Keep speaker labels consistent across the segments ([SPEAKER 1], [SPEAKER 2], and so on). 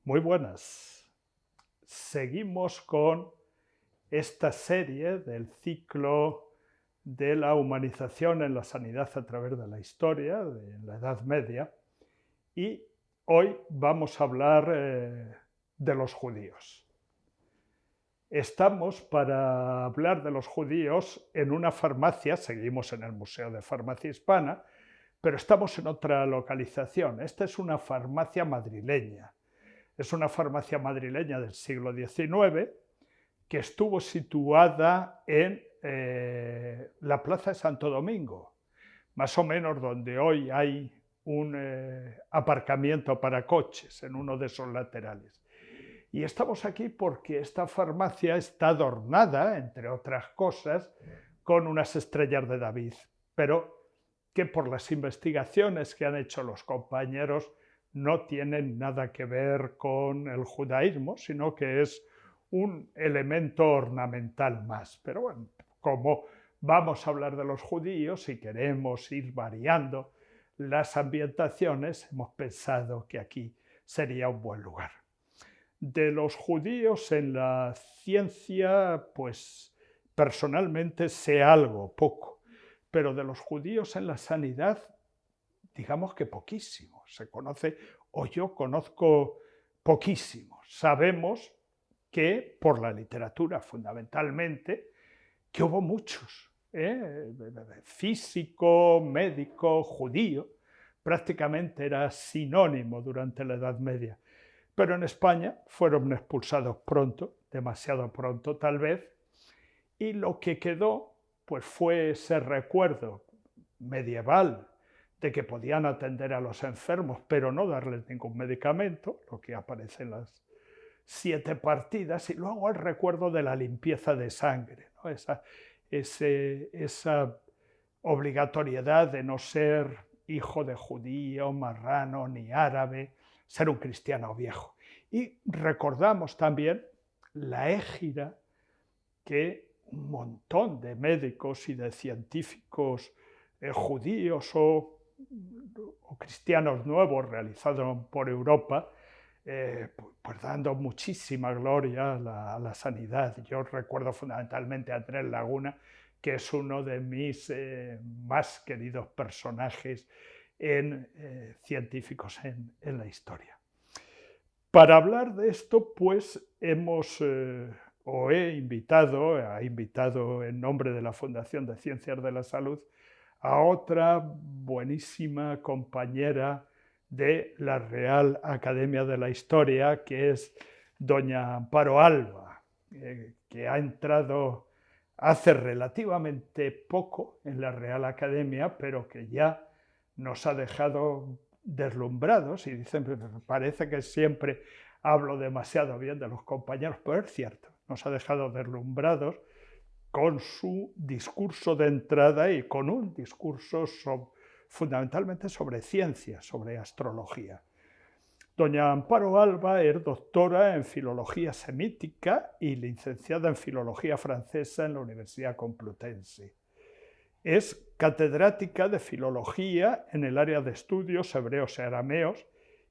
[SPEAKER 1] Muy buenas. Seguimos con esta serie del ciclo de la humanización en la sanidad a través de la historia, de la Edad Media, y hoy vamos a hablar de los judíos. Estamos para hablar de los judíos en una farmacia, seguimos en el Museo de Farmacia Hispana, pero estamos en otra localización. Esta es una farmacia madrileña. Es una farmacia madrileña del siglo XIX que estuvo situada en la Plaza de Santo Domingo, más o menos donde hoy hay un aparcamiento para coches en uno de esos laterales. Y estamos aquí porque esta farmacia está adornada, entre otras cosas, con unas estrellas de David, pero que por las investigaciones que han hecho los compañeros no tienen nada que ver con el judaísmo, sino que es un elemento ornamental más. Pero bueno, como vamos a hablar de los judíos y queremos ir variando las ambientaciones, hemos pensado que aquí sería un buen lugar. De los judíos en la ciencia, pues personalmente sé algo, poco, pero de los judíos en la sanidad, digamos que poquísimo. Se conoce, o yo conozco poquísimo. Sabemos que por la literatura fundamentalmente, que hubo muchos, físico, médico, judío, prácticamente era sinónimo durante la Edad Media. Pero en España fueron expulsados pronto, demasiado pronto tal vez, y lo que quedó pues fue ese recuerdo medieval de que podían atender a los enfermos, pero no darles ningún medicamento, lo que aparece en las 7 partidas, y luego el recuerdo de la limpieza de sangre, ¿no? Esa obligatoriedad de no ser hijo de judío, marrano ni árabe, ser un cristiano viejo. Y recordamos también la égira que un montón de médicos y de científicos judíos o cristianos nuevos realizados por Europa, pues dando muchísima gloria a la sanidad. Yo recuerdo fundamentalmente a Andrés Laguna, que es uno de mis más queridos personajes científicos en la historia. Para hablar de esto, pues he invitado en nombre de la Fundación de Ciencias de la Salud a otra buenísima compañera de la Real Academia de la Historia, que es doña Amparo Alba, que ha entrado hace relativamente poco en la Real Academia, pero que ya nos ha dejado deslumbrados, y dicen, parece que siempre hablo demasiado bien de los compañeros, pero es cierto, nos ha dejado deslumbrados con su discurso de entrada y con un discurso fundamentalmente sobre ciencia, sobre astrología. Doña Amparo Alba es doctora en Filología Semítica y licenciada en Filología Francesa en la Universidad Complutense. Es catedrática de Filología en el área de estudios hebreos y arameos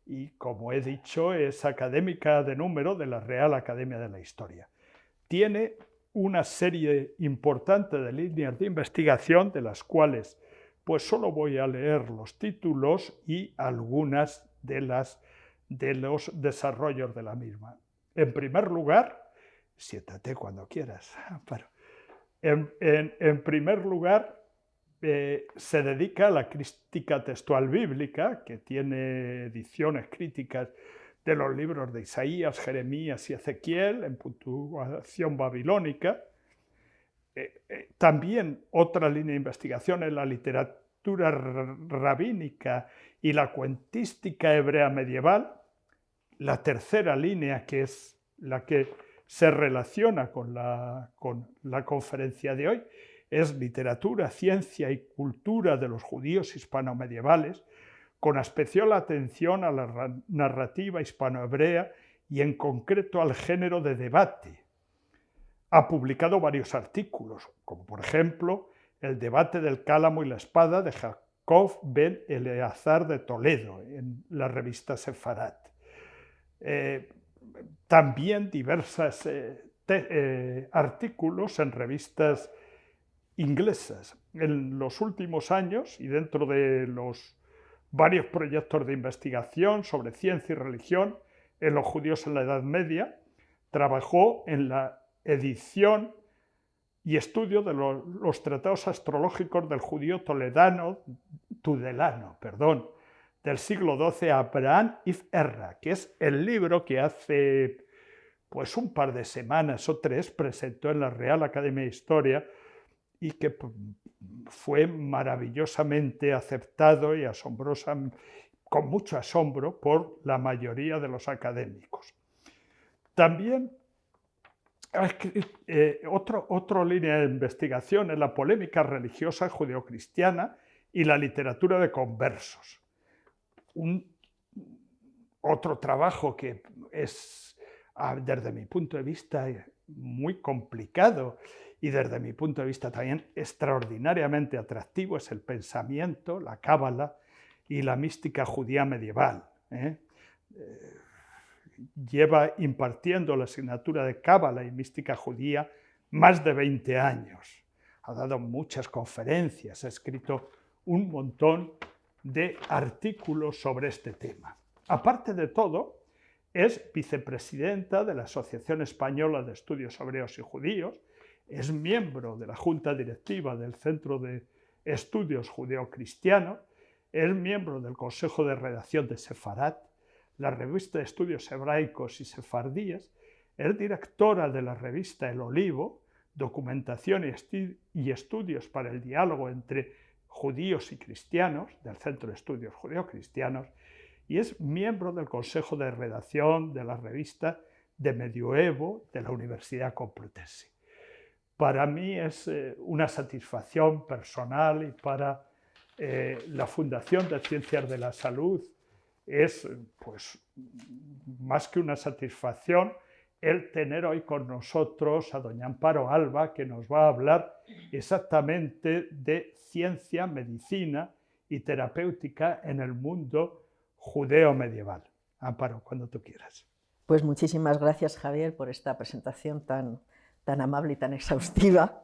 [SPEAKER 1] y, como he dicho, es académica de número de la Real Academia de la Historia. Tiene una serie importante de líneas de investigación, de las cuales pues solo voy a leer los títulos y algunas de los desarrollos de la misma. En primer lugar, siéntate cuando quieras, pero en primer lugar, se dedica a la crítica textual bíblica, que tiene ediciones críticas de los libros de Isaías, Jeremías y Ezequiel, en puntuación babilónica. También otra línea de investigación es la literatura rabínica y la cuentística hebrea medieval. La tercera línea, que es la que se relaciona con la conferencia de hoy, es literatura, ciencia y cultura de los judíos hispanomedievales, con especial atención a la narrativa hispano-hebrea y en concreto al género de debate. Ha publicado varios artículos, como por ejemplo El debate del cálamo y la espada de Jacob ben Eleazar de Toledo, en la revista Sefarat. También diversos artículos en revistas inglesas. En los últimos años, y dentro de los varios proyectos de investigación sobre ciencia y religión en los judíos en la Edad Media, trabajó en la edición y estudio de los tratados astrológicos del judío tudelano, del siglo XII, Abraham Ibn Ezra, que es el libro que hace pues un par de semanas o 3 presentó en la Real Academia de Historia y que fue maravillosamente aceptado y con mucho asombro por la mayoría de los académicos. También otra línea de investigación es la polémica religiosa judeocristiana y la literatura de conversos. Otro trabajo que es, desde mi punto de vista, muy complicado y desde mi punto de vista también extraordinariamente atractivo es el pensamiento, la cábala y la mística judía medieval. Lleva impartiendo la asignatura de cábala y mística judía más de 20 años. Ha dado muchas conferencias, ha escrito un montón de artículos sobre este tema. Aparte de todo, es vicepresidenta de la Asociación Española de Estudios Hebreos y Judíos, es miembro de la Junta Directiva del Centro de Estudios Judeocristianos, es miembro del Consejo de Redacción de Sefarat, la revista de estudios hebraicos y sefardíes, es directora de la revista El Olivo, documentación y estudios para el diálogo entre judíos y cristianos, del Centro de Estudios Judeocristianos, y es miembro del Consejo de Redacción de la revista de Medioevo de la Universidad Complutense. Para mí es una satisfacción personal y para la Fundación de Ciencias de la Salud es pues, más que una satisfacción el tener hoy con nosotros a doña Amparo Alba, que nos va a hablar exactamente de ciencia, medicina y terapéutica en el mundo judeo medieval. Amparo, cuando tú quieras.
[SPEAKER 2] Pues muchísimas gracias, Javier, por esta presentación tan amable y tan exhaustiva.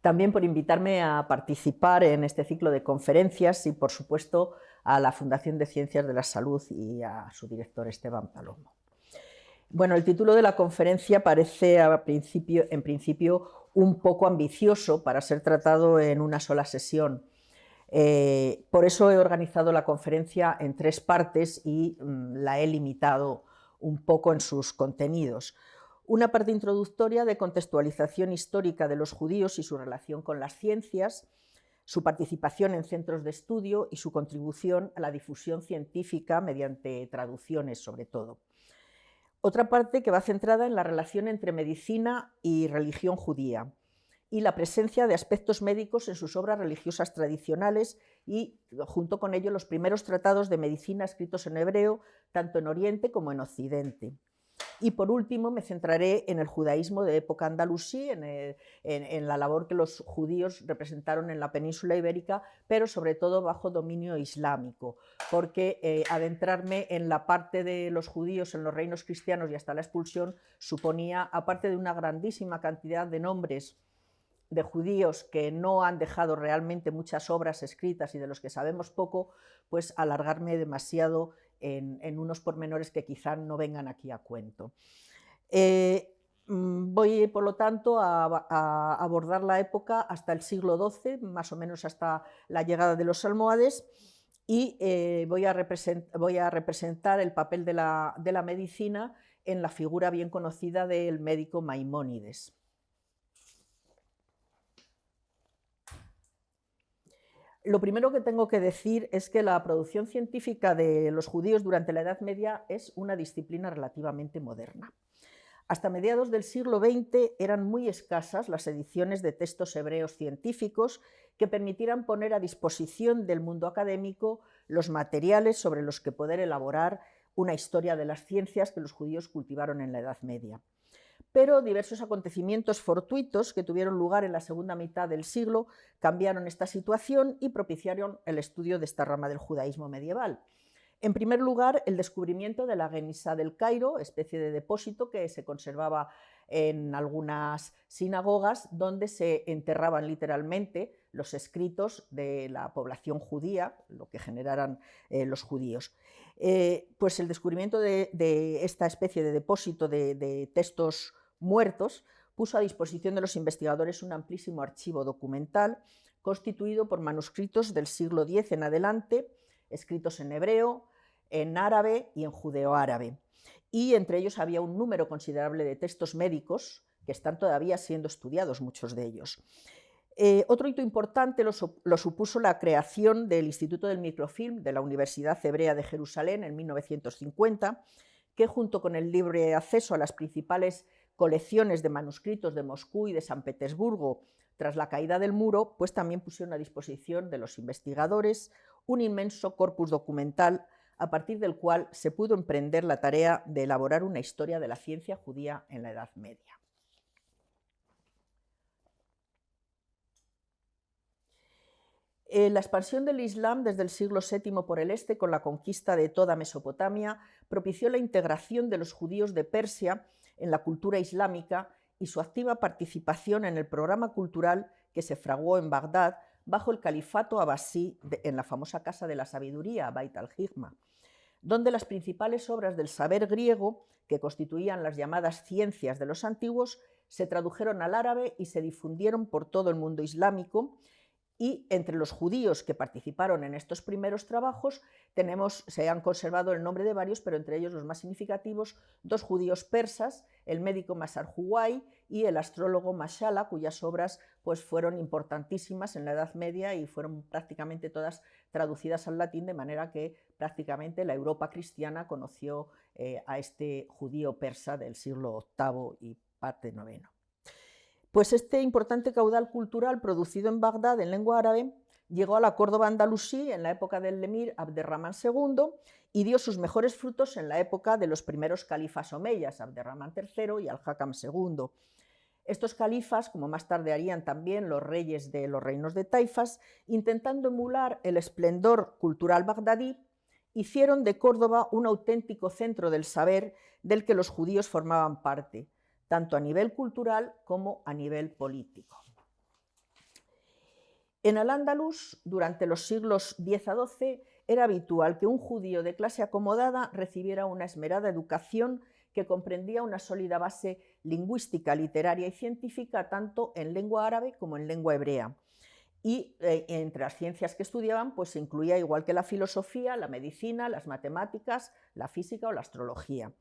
[SPEAKER 2] También por invitarme a participar en este ciclo de conferencias y, por supuesto, a la Fundación de Ciencias de la Salud y a su director Esteban Palomo. Bueno, el título de la conferencia parece en principio un poco ambicioso para ser tratado en una sola sesión. Por eso he organizado la conferencia en 3 partes y la he limitado un poco en sus contenidos. Una parte introductoria de contextualización histórica de los judíos y su relación con las ciencias, su participación en centros de estudio y su contribución a la difusión científica mediante traducciones, sobre todo. Otra parte que va centrada en la relación entre medicina y religión judía y la presencia de aspectos médicos en sus obras religiosas tradicionales y, junto con ello, los primeros tratados de medicina escritos en hebreo, tanto en Oriente como en Occidente. Y por último me centraré en el judaísmo de época andalusí, en la labor que los judíos representaron en la península ibérica, pero sobre todo bajo dominio islámico, porque adentrarme en la parte de los judíos en los reinos cristianos y hasta la expulsión suponía, aparte de una grandísima cantidad de nombres de judíos que no han dejado realmente muchas obras escritas y de los que sabemos poco, pues alargarme demasiado en unos pormenores que quizá no vengan aquí a cuento. Voy, por lo tanto, a abordar la época hasta el siglo XII, más o menos hasta la llegada de los almohades, y voy a representar el papel de la medicina en la figura bien conocida del médico Maimónides. Lo primero que tengo que decir es que la producción científica de los judíos durante la Edad Media es una disciplina relativamente moderna. Hasta mediados del siglo XX eran muy escasas las ediciones de textos hebreos científicos que permitieran poner a disposición del mundo académico los materiales sobre los que poder elaborar una historia de las ciencias que los judíos cultivaron en la Edad Media. Pero diversos acontecimientos fortuitos que tuvieron lugar en la segunda mitad del siglo cambiaron esta situación y propiciaron el estudio de esta rama del judaísmo medieval. En primer lugar, el descubrimiento de la Genisa del Cairo, especie de depósito que se conservaba en algunas sinagogas, donde se enterraban literalmente los escritos de la población judía, lo que generaran los judíos. Pues el descubrimiento de esta especie de depósito de textos muertos puso a disposición de los investigadores un amplísimo archivo documental constituido por manuscritos del siglo X en adelante, escritos en hebreo, en árabe y en judeoárabe. Y entre ellos había un número considerable de textos médicos que están todavía siendo estudiados, muchos de ellos. Otro hito importante lo supuso la creación del Instituto del Microfilm de la Universidad Hebrea de Jerusalén en 1950, que junto con el libre acceso a las principales colecciones de manuscritos de Moscú y de San Petersburgo tras la caída del muro, pues también pusieron a disposición de los investigadores un inmenso corpus documental a partir del cual se pudo emprender la tarea de elaborar una historia de la ciencia judía en la Edad Media. La expansión del Islam desde el siglo VII por el este, con la conquista de toda Mesopotamia, propició la integración de los judíos de Persia en la cultura islámica y su activa participación en el programa cultural que se fraguó en Bagdad bajo el califato abasí en la famosa Casa de la Sabiduría, Bait al-Hikma, donde las principales obras del saber griego, que constituían las llamadas ciencias de los antiguos, se tradujeron al árabe y se difundieron por todo el mundo islámico. Y entre los judíos que participaron en estos primeros trabajos se han conservado el nombre de varios, pero entre ellos los más significativos, dos judíos persas, el médico Masar Huwai y el astrólogo Mashala, cuyas obras pues, fueron importantísimas en la Edad Media y fueron prácticamente todas traducidas al latín, de manera que prácticamente la Europa cristiana conoció a este judío persa del siglo VIII y parte IX. Pues este importante caudal cultural producido en Bagdad en lengua árabe llegó a la Córdoba andalusí en la época del emir Abderramán II y dio sus mejores frutos en la época de los primeros califas omeyas, Abderramán III y Al-Hakam II. Estos califas, como más tarde harían también los reyes de los reinos de Taifas, intentando emular el esplendor cultural bagdadí, hicieron de Córdoba un auténtico centro del saber del que los judíos formaban parte, tanto a nivel cultural como a nivel político. En Al-Ándalus, durante los siglos X a XII, era habitual que un judío de clase acomodada recibiera una esmerada educación que comprendía una sólida base lingüística, literaria y científica, tanto en lengua árabe como en lengua hebrea. Y entre las ciencias que estudiaban, pues se incluía, igual que la filosofía, la medicina, las matemáticas, la física o la astrología.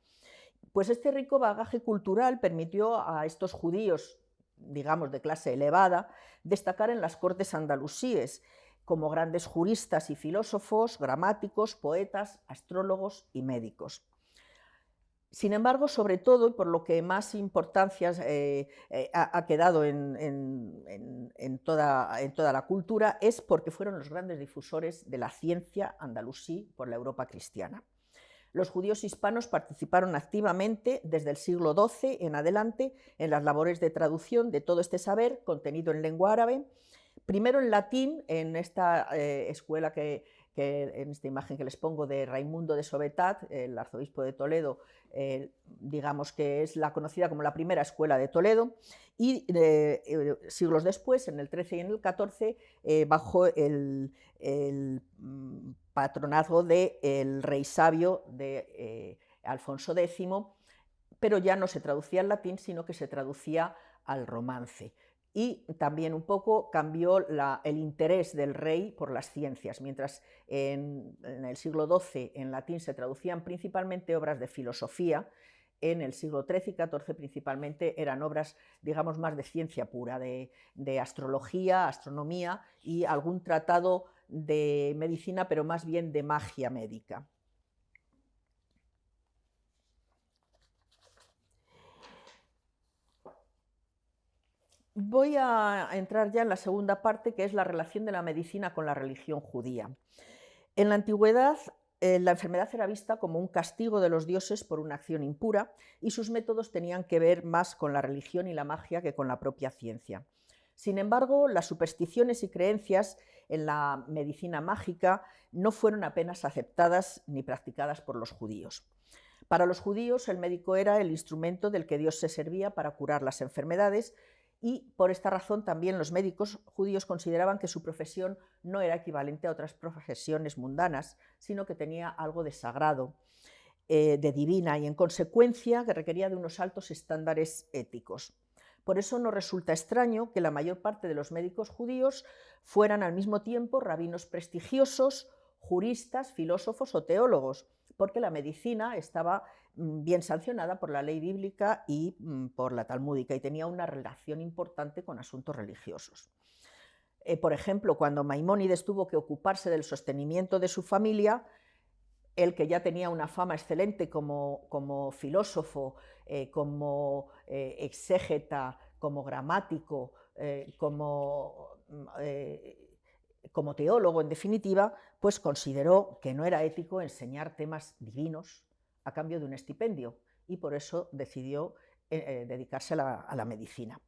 [SPEAKER 2] Pues este rico bagaje cultural permitió a estos judíos, digamos, de clase elevada, destacar en las cortes andalusíes como grandes juristas y filósofos, gramáticos, poetas, astrólogos y médicos. Sin embargo, sobre todo, y por lo que más importancia ha quedado en toda la cultura, es porque fueron los grandes difusores de la ciencia andalusí por la Europa cristiana. Los judíos hispanos participaron activamente desde el siglo XII en adelante en las labores de traducción de todo este saber contenido en lengua árabe, primero en latín, en esta escuela en esta imagen que les pongo de Raimundo de Sobetat, el arzobispo de Toledo, digamos que es la conocida como la primera escuela de Toledo, y siglos después, en el XIII y en el XIV, bajo el patronazgo del rey sabio de Alfonso X, pero ya no se traducía al latín, sino que se traducía al romance. Y también un poco cambió el interés del rey por las ciencias, mientras en el siglo XII en latín se traducían principalmente obras de filosofía, en el siglo XIII y XIV principalmente eran obras, digamos, más de ciencia pura, de astrología, astronomía y algún tratado de medicina, pero más bien de magia médica. Voy a entrar ya en la segunda parte, que es la relación de la medicina con la religión judía. En la antigüedad, la enfermedad era vista como un castigo de los dioses por una acción impura y sus métodos tenían que ver más con la religión y la magia que con la propia ciencia. Sin embargo, las supersticiones y creencias en la medicina mágica no fueron apenas aceptadas ni practicadas por los judíos. Para los judíos, el médico era el instrumento del que Dios se servía para curar las enfermedades, y por esta razón también los médicos judíos consideraban que su profesión no era equivalente a otras profesiones mundanas, sino que tenía algo de sagrado, de divina, y en consecuencia que requería de unos altos estándares éticos. Por eso no resulta extraño que la mayor parte de los médicos judíos fueran al mismo tiempo rabinos prestigiosos, juristas, filósofos o teólogos, porque la medicina estaba bien sancionada por la ley bíblica y por la talmúdica, y tenía una relación importante con asuntos religiosos. Por ejemplo, cuando Maimónides tuvo que ocuparse del sostenimiento de su familia, él, que ya tenía una fama excelente como filósofo, como exégeta, como gramático, como teólogo, en definitiva, pues consideró que no era ético enseñar temas divinos a cambio de un estipendio, y por eso decidió dedicarse a la medicina.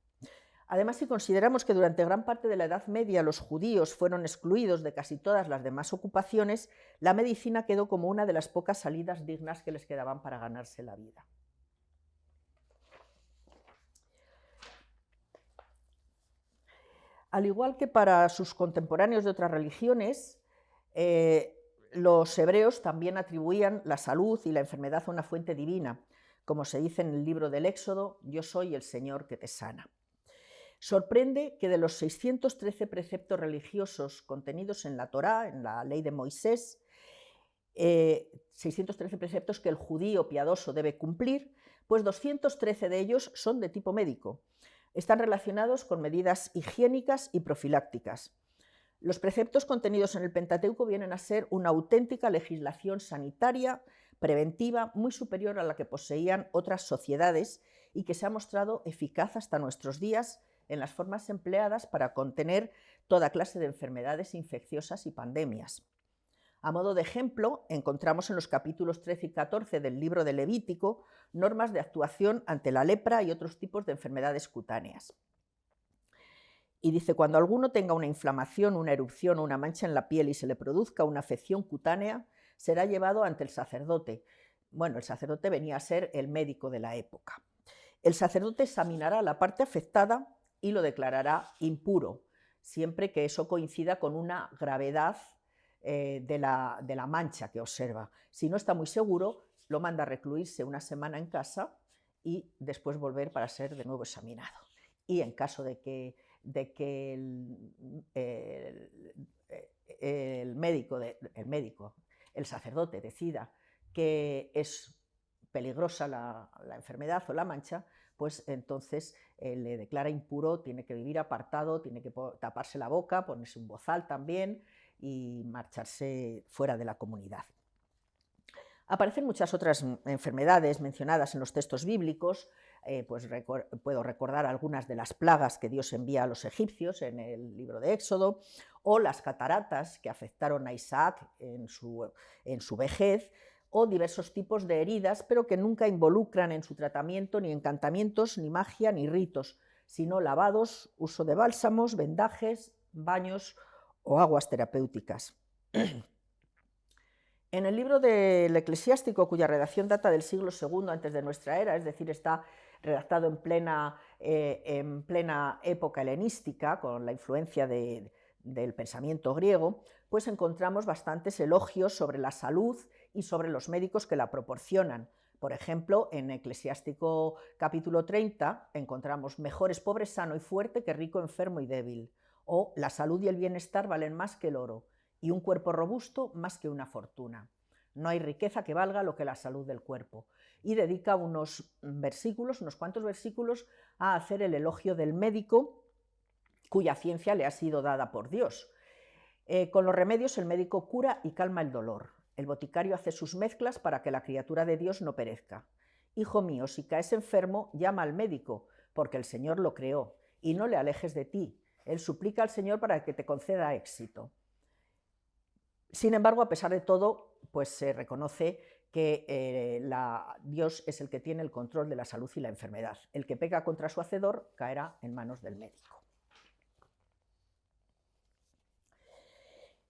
[SPEAKER 2] Además, si consideramos que durante gran parte de la Edad Media los judíos fueron excluidos de casi todas las demás ocupaciones, la medicina quedó como una de las pocas salidas dignas que les quedaban para ganarse la vida. Al igual que para sus contemporáneos de otras religiones, los hebreos también atribuían la salud y la enfermedad a una fuente divina. Como se dice en el libro del Éxodo, yo soy el Señor que te sana. Sorprende que de los 613 preceptos religiosos contenidos en la Torá, en la ley de Moisés, 613 preceptos que el judío piadoso debe cumplir, pues 213 de ellos son de tipo médico. Están relacionados con medidas higiénicas y profilácticas. Los preceptos contenidos en el Pentateuco vienen a ser una auténtica legislación sanitaria preventiva muy superior a la que poseían otras sociedades, y que se ha mostrado eficaz hasta nuestros días en las formas empleadas para contener toda clase de enfermedades infecciosas y pandemias. A modo de ejemplo, encontramos en los capítulos 13 y 14 del libro de Levítico normas de actuación ante la lepra y otros tipos de enfermedades cutáneas. Y dice: cuando alguno tenga una inflamación, una erupción o una mancha en la piel y se le produzca una afección cutánea, será llevado ante el sacerdote. Bueno, el sacerdote venía a ser el médico de la época. El sacerdote examinará la parte afectada y lo declarará impuro, siempre que eso coincida con una gravedad de la mancha que observa. Si no está muy seguro, lo manda a recluirse una semana en casa y después volver para ser de nuevo examinado. Y en caso de que el sacerdote decida que es peligrosa la enfermedad o la mancha, pues entonces le declara impuro, tiene que vivir apartado, tiene que taparse la boca, ponerse un bozal también y marcharse fuera de la comunidad. Aparecen muchas otras enfermedades mencionadas en los textos bíblicos, pues puedo recordar algunas de las plagas que Dios envía a los egipcios en el libro de Éxodo, o las cataratas que afectaron a Isaac en su vejez, o diversos tipos de heridas, pero que nunca involucran en su tratamiento ni encantamientos, ni magia, ni ritos, sino lavados, uso de bálsamos, vendajes, baños o aguas terapéuticas. En el libro del Eclesiástico, cuya redacción data del siglo II antes de nuestra era, es decir, está redactado en plena época helenística, con la influencia del pensamiento griego, pues encontramos bastantes elogios sobre la salud y sobre los médicos que la proporcionan. Por ejemplo, en Eclesiástico capítulo 30 encontramos: mejor es pobre sano y fuerte que rico enfermo y débil, o la salud y el bienestar valen más que el oro, y un cuerpo robusto más que una fortuna. No hay riqueza que valga lo que la salud del cuerpo. Y dedica unos cuantos versículos, a hacer el elogio del médico, cuya ciencia le ha sido dada por Dios. Con los remedios el médico cura y calma el dolor. El boticario hace sus mezclas para que la criatura de Dios no perezca. Hijo mío, si caes enfermo, llama al médico, porque el Señor lo creó, y no le alejes de ti. Él suplica al Señor para que te conceda éxito. Sin embargo, a pesar de todo, pues se reconoce que Dios es el que tiene el control de la salud y la enfermedad. El que peca contra su hacedor caerá en manos del médico.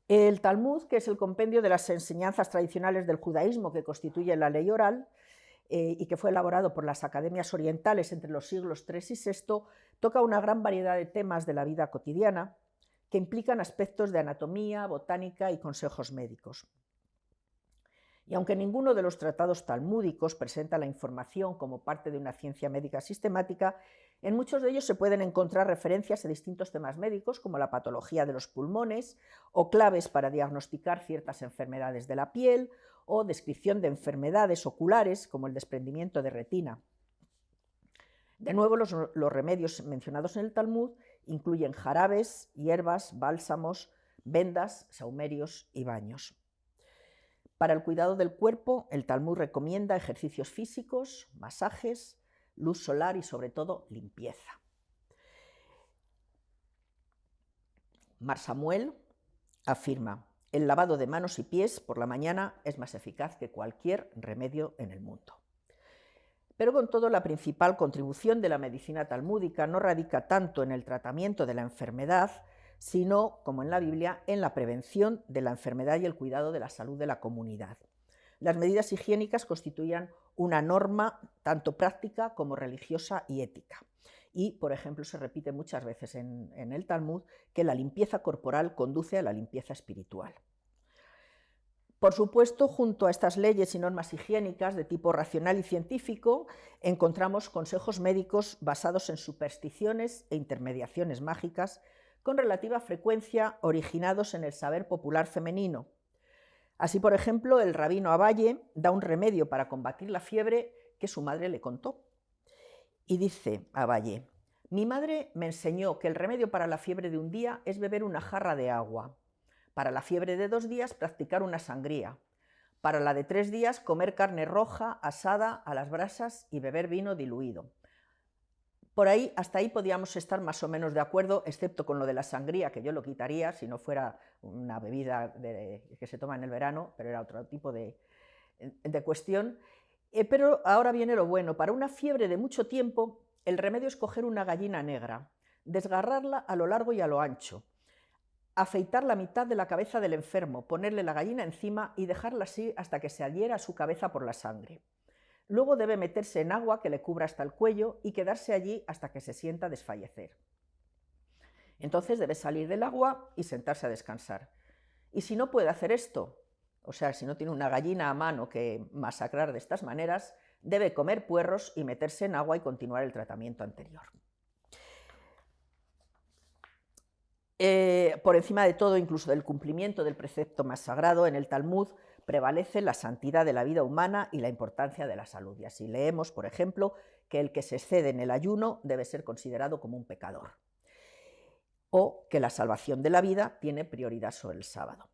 [SPEAKER 2] El Talmud, que es el compendio de las enseñanzas tradicionales del judaísmo que constituye la ley oral, y que fue elaborado por las academias orientales entre los siglos III y VI, toca una gran variedad de temas de la vida cotidiana que implican aspectos de anatomía, botánica y consejos médicos. Y aunque ninguno de los tratados talmúdicos presenta la información como parte de una ciencia médica sistemática, en muchos de ellos se pueden encontrar referencias a distintos temas médicos, como la patología de los pulmones, o claves para diagnosticar ciertas enfermedades de la piel, o descripción de enfermedades oculares, como el desprendimiento de retina. De nuevo, los remedios mencionados en el Talmud incluyen jarabes, hierbas, bálsamos, vendas, sahumerios y baños. Para el cuidado del cuerpo, el Talmud recomienda ejercicios físicos, masajes, luz solar y, sobre todo, limpieza. Mar Samuel afirma: el lavado de manos y pies por la mañana es más eficaz que cualquier remedio en el mundo. Pero con todo, la principal contribución de la medicina talmúdica no radica tanto en el tratamiento de la enfermedad, sino, como en la Biblia, en la prevención de la enfermedad y el cuidado de la salud de la comunidad. Las medidas higiénicas constituían una norma tanto práctica como religiosa y ética. Y, por ejemplo, se repite muchas veces en el Talmud que la limpieza corporal conduce a la limpieza espiritual. Por supuesto, junto a estas leyes y normas higiénicas de tipo racional y científico, encontramos consejos médicos basados en supersticiones e intermediaciones mágicas, con relativa frecuencia originados en el saber popular femenino. Así, por ejemplo, el rabino Abaye da un remedio para combatir la fiebre que su madre le contó. Y dice Abaye: mi madre me enseñó que el remedio para la fiebre de un día es beber una jarra de agua, para la fiebre de 2 días practicar una sangría, para la de 3 días comer carne roja asada a las brasas y beber vino diluido. Por ahí, hasta ahí podíamos estar más o menos de acuerdo, excepto con lo de la sangría, que yo lo quitaría si no fuera una bebida que se toma en el verano, pero era otro tipo de cuestión. Pero ahora viene lo bueno: para una fiebre de mucho tiempo, el remedio es coger una gallina negra, desgarrarla a lo largo y a lo ancho, afeitar la mitad de la cabeza del enfermo, ponerle la gallina encima y dejarla así hasta que se adhiera a su cabeza por la sangre. Luego debe meterse en agua que le cubra hasta el cuello y quedarse allí hasta que se sienta desfallecer. Entonces debe salir del agua y sentarse a descansar. Y si no puede hacer esto, o sea, si no tiene una gallina a mano que masacrar de estas maneras, debe comer puerros y meterse en agua y continuar el tratamiento anterior. Por encima de todo, incluso del cumplimiento del precepto más sagrado, en el Talmud prevalece la santidad de la vida humana y la importancia de la salud. Y así leemos, por ejemplo, que el que se excede en el ayuno debe ser considerado como un pecador, o que la salvación de la vida tiene prioridad sobre el sábado.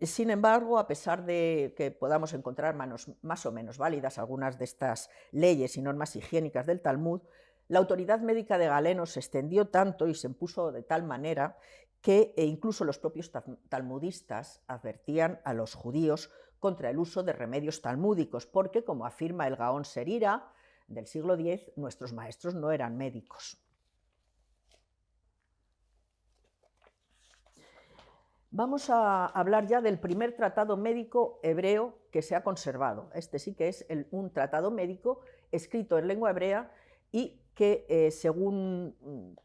[SPEAKER 2] Sin embargo, a pesar de que podamos encontrar más o menos válidas algunas de estas leyes y normas higiénicas del Talmud, la autoridad médica de Galeno se extendió tanto y se impuso de tal manera que incluso los propios talmudistas advertían a los judíos contra el uso de remedios talmúdicos, porque, como afirma el Gaón Serira del siglo X, nuestros maestros no eran médicos. Vamos a hablar ya del primer tratado médico hebreo que se ha conservado. Este sí que es un tratado médico escrito en lengua hebrea y que, según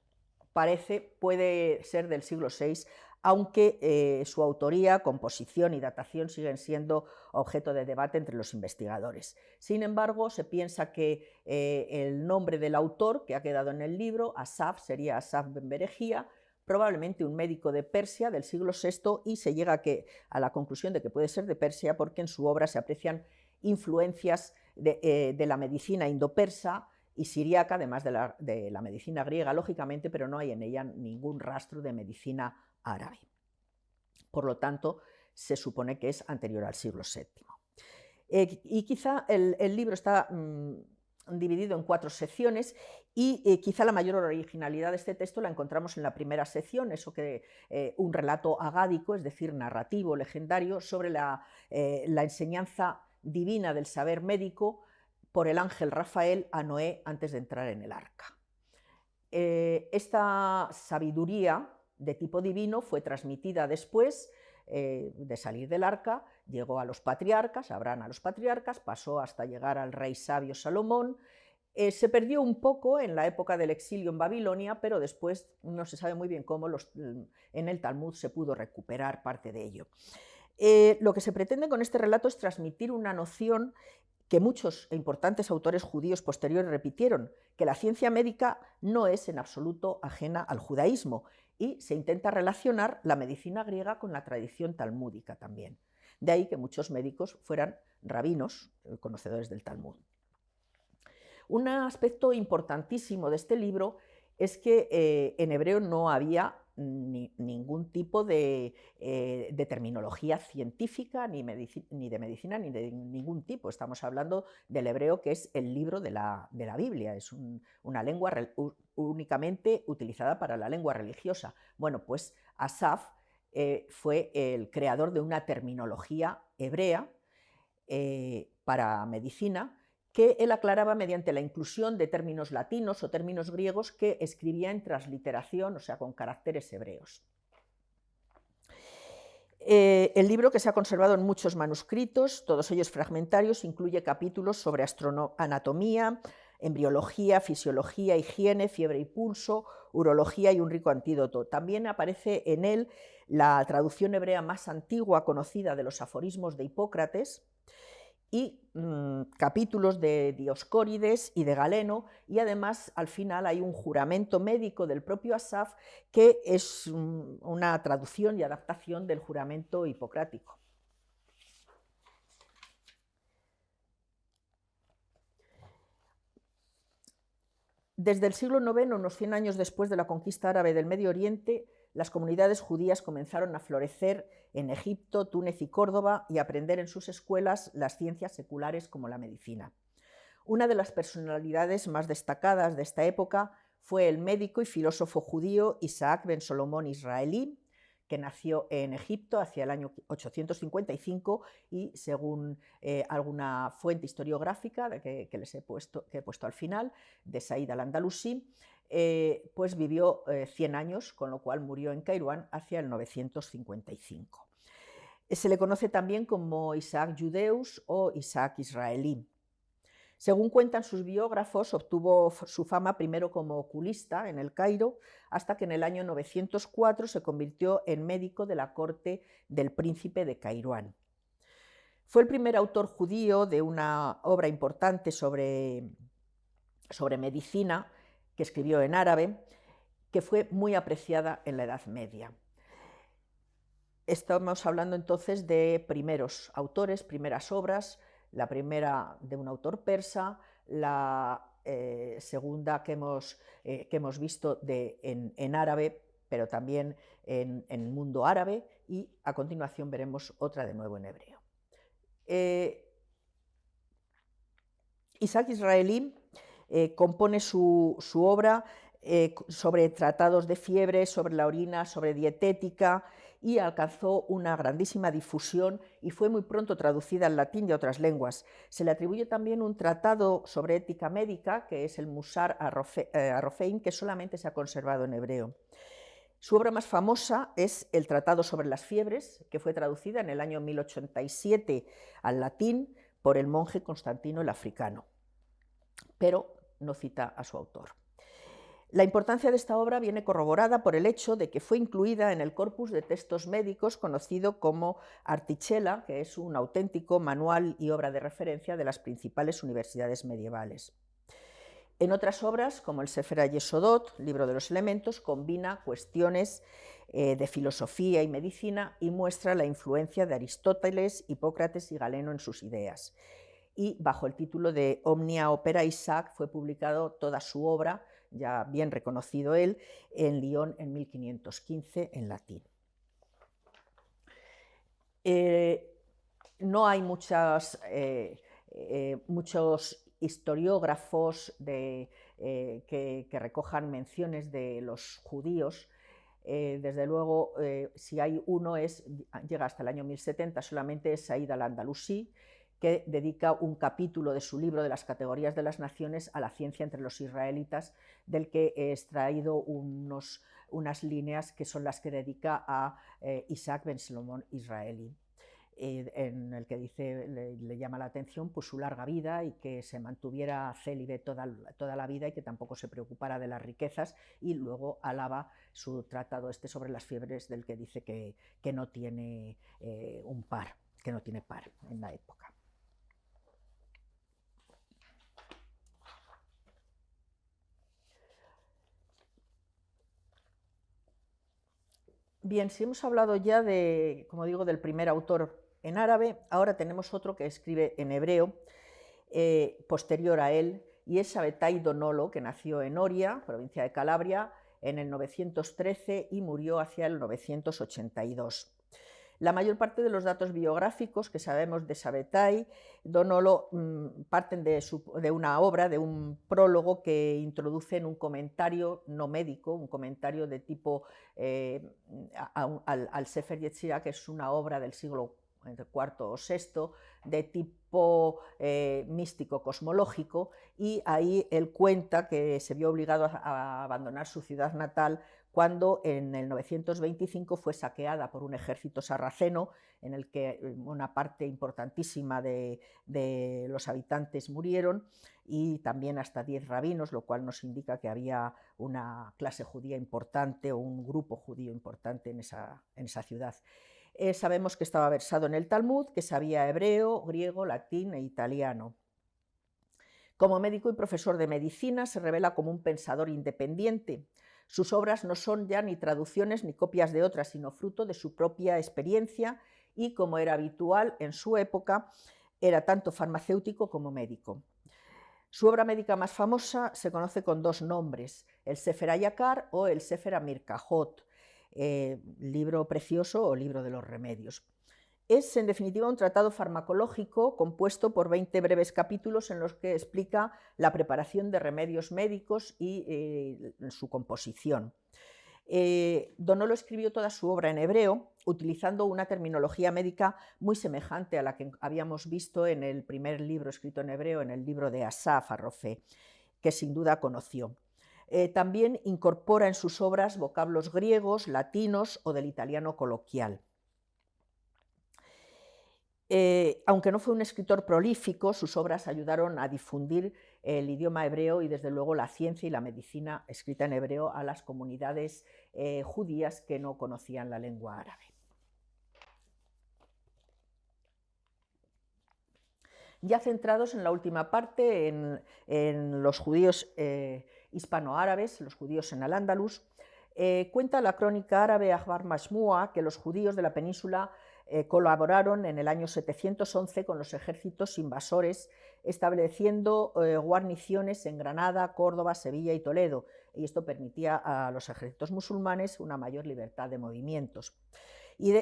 [SPEAKER 2] parece, puede ser del siglo VI, aunque su autoría, composición y datación siguen siendo objeto de debate entre los investigadores. Sin embargo, se piensa que el nombre del autor, que ha quedado en el libro, Asaf, sería Asaf ben Berejía, probablemente un médico de Persia del siglo VI, y se llega a la conclusión de que puede ser de Persia porque en su obra se aprecian influencias de la medicina indopersa y siríaca, además de la medicina griega, lógicamente, pero no hay en ella ningún rastro de medicina árabe. Por lo tanto, se supone que es anterior al siglo VII. Y quizá el libro está dividido en 4 secciones y quizá la mayor originalidad de este texto la encontramos en la primera sección, eso que un relato agádico, es decir, narrativo, legendario, sobre la enseñanza divina del saber médico por el ángel Rafael a Noé antes de entrar en el arca. Esta sabiduría de tipo divino fue transmitida después de salir del arca, llegó a los patriarcas, Abraham a los patriarcas, pasó hasta llegar al rey sabio Salomón. Se perdió un poco en la época del exilio en Babilonia, pero después no se sabe muy bien cómo en el Talmud se pudo recuperar parte de ello. Lo que se pretende con este relato es transmitir una noción que muchos e importantes autores judíos posteriores repitieron, que la ciencia médica no es en absoluto ajena al judaísmo, y se intenta relacionar la medicina griega con la tradición talmúdica también. De ahí que muchos médicos fueran rabinos, conocedores del Talmud. Un aspecto importantísimo de este libro es que en hebreo no había ningún tipo de terminología científica, ni de medicina, ni de ningún tipo. Estamos hablando del hebreo, que es el libro de la Biblia, es una lengua únicamente utilizada para la lengua religiosa. Bueno, pues Asaf fue el creador de una terminología hebrea para medicina, que él aclaraba mediante la inclusión de términos latinos o términos griegos que escribía en transliteración, o sea, con caracteres hebreos. El libro, que se ha conservado en muchos manuscritos, todos ellos fragmentarios, incluye capítulos sobre anatomía, embriología, fisiología, higiene, fiebre y pulso, urología y un rico antídoto. También aparece en él la traducción hebrea más antigua conocida de los aforismos de Hipócrates, y capítulos de Dioscórides y de Galeno, y además al final hay un juramento médico del propio Asaf que es una traducción y adaptación del juramento hipocrático. Desde el siglo IX, unos 100 años después de la conquista árabe del Medio Oriente, las comunidades judías comenzaron a florecer en Egipto, Túnez y Córdoba y a aprender en sus escuelas las ciencias seculares como la medicina. Una de las personalidades más destacadas de esta época fue el médico y filósofo judío Isaac ben Solomón Israelí, que nació en Egipto hacia el año 855 y, según alguna fuente historiográfica que he puesto al final, de Said al-Andalusí, pues vivió 100 años, con lo cual murió en Kairuán hacia el 955. Se le conoce también como Isaac Judeus o Isaac Israelí. Según cuentan sus biógrafos, obtuvo su fama primero como oculista en el Cairo, hasta que en el año 904 se convirtió en médico de la corte del príncipe de Kairuán. Fue el primer autor judío de una obra importante sobre medicina, que escribió en árabe, que fue muy apreciada en la Edad Media. Estamos hablando entonces de primeros autores, primeras obras, la primera de un autor persa, la segunda que hemos visto en árabe, pero también en el mundo árabe, y a continuación veremos otra de nuevo en hebreo. Isaac Israelí compone su obra sobre tratados de fiebre, sobre la orina, sobre dietética, y alcanzó una grandísima difusión y fue muy pronto traducida al latín y a otras lenguas. Se le atribuye también un tratado sobre ética médica, que es el Musar Arrofeim, que solamente se ha conservado en hebreo. Su obra más famosa es el Tratado sobre las fiebres, que fue traducida en el año 1087 al latín por el monje Constantino el Africano, pero no cita a su autor. La importancia de esta obra viene corroborada por el hecho de que fue incluida en el corpus de textos médicos conocido como Artichela, que es un auténtico manual y obra de referencia de las principales universidades medievales. En otras obras, como el Sefer HaYesodot, libro de los elementos, combina cuestiones de filosofía y medicina y muestra la influencia de Aristóteles, Hipócrates y Galeno en sus ideas. Y bajo el título de Omnia Opera Isaac fue publicado toda su obra, ya bien reconocido él, en Lyon en 1515 en latín. No hay muchos historiógrafos que recojan menciones de los judíos. Desde luego, si hay uno, llega hasta el año 1070, solamente es Said al-Andalusí, que dedica un capítulo de su libro de las categorías de las naciones a la ciencia entre los israelitas, del que he extraído unas líneas que son las que dedica a Isaac Ben Salomón Israeli, en el que dice, le llama la atención pues, su larga vida y que se mantuviera célibe toda la vida y que tampoco se preocupara de las riquezas, y luego alaba su tratado sobre las fiebres, del que dice que no tiene que no tiene par en la época. Bien, si hemos hablado ya como digo, del primer autor en árabe, ahora tenemos otro que escribe en hebreo, posterior a él, y es Sabbatai Donolo, que nació en Oria, provincia de Calabria, en el 913 y murió hacia el 982. La mayor parte de los datos biográficos que sabemos de Sabbatai Donolo parten de una obra, de un prólogo que introduce en un comentario no médico, un comentario de tipo al Sefer Yetzirah, que es una obra del siglo IV o VI, de tipo místico cosmológico, y ahí él cuenta que se vio obligado a abandonar su ciudad natal cuando en el 925 fue saqueada por un ejército sarraceno, en el que una parte importantísima de los habitantes murieron, y también hasta 10 rabinos, lo cual nos indica que había una clase judía importante o un grupo judío importante en esa ciudad. Sabemos que estaba versado en el Talmud, que sabía hebreo, griego, latín e italiano. Como médico y profesor de medicina se revela como un pensador independiente. Sus obras no son ya ni traducciones ni copias de otras, sino fruto de su propia experiencia y, como era habitual en su época, era tanto farmacéutico como médico. Su obra médica más famosa se conoce con dos nombres, el Sefer Hayakar o el Sefer Amirkajot, libro precioso o libro de los remedios. Es, en definitiva, un tratado farmacológico compuesto por 20 breves capítulos en los que explica la preparación de remedios médicos y su composición. Donolo escribió toda su obra en hebreo, utilizando una terminología médica muy semejante a la que habíamos visto en el primer libro escrito en hebreo, en el libro de Asaf Arrofé, que sin duda conoció. También incorpora en sus obras vocablos griegos, latinos o del italiano coloquial. Aunque no fue un escritor prolífico, sus obras ayudaron a difundir el idioma hebreo y, desde luego, la ciencia y la medicina escrita en hebreo a las comunidades judías que no conocían la lengua árabe. Ya centrados en la última parte, en los judíos hispanoárabes, los judíos en Al-Ándalus, cuenta la crónica árabe Akhbar Masmua que los judíos de la península colaboraron en el año 711 con los ejércitos invasores, estableciendo guarniciones en Granada, Córdoba, Sevilla y Toledo, y esto permitía a los ejércitos musulmanes una mayor libertad de movimientos. Y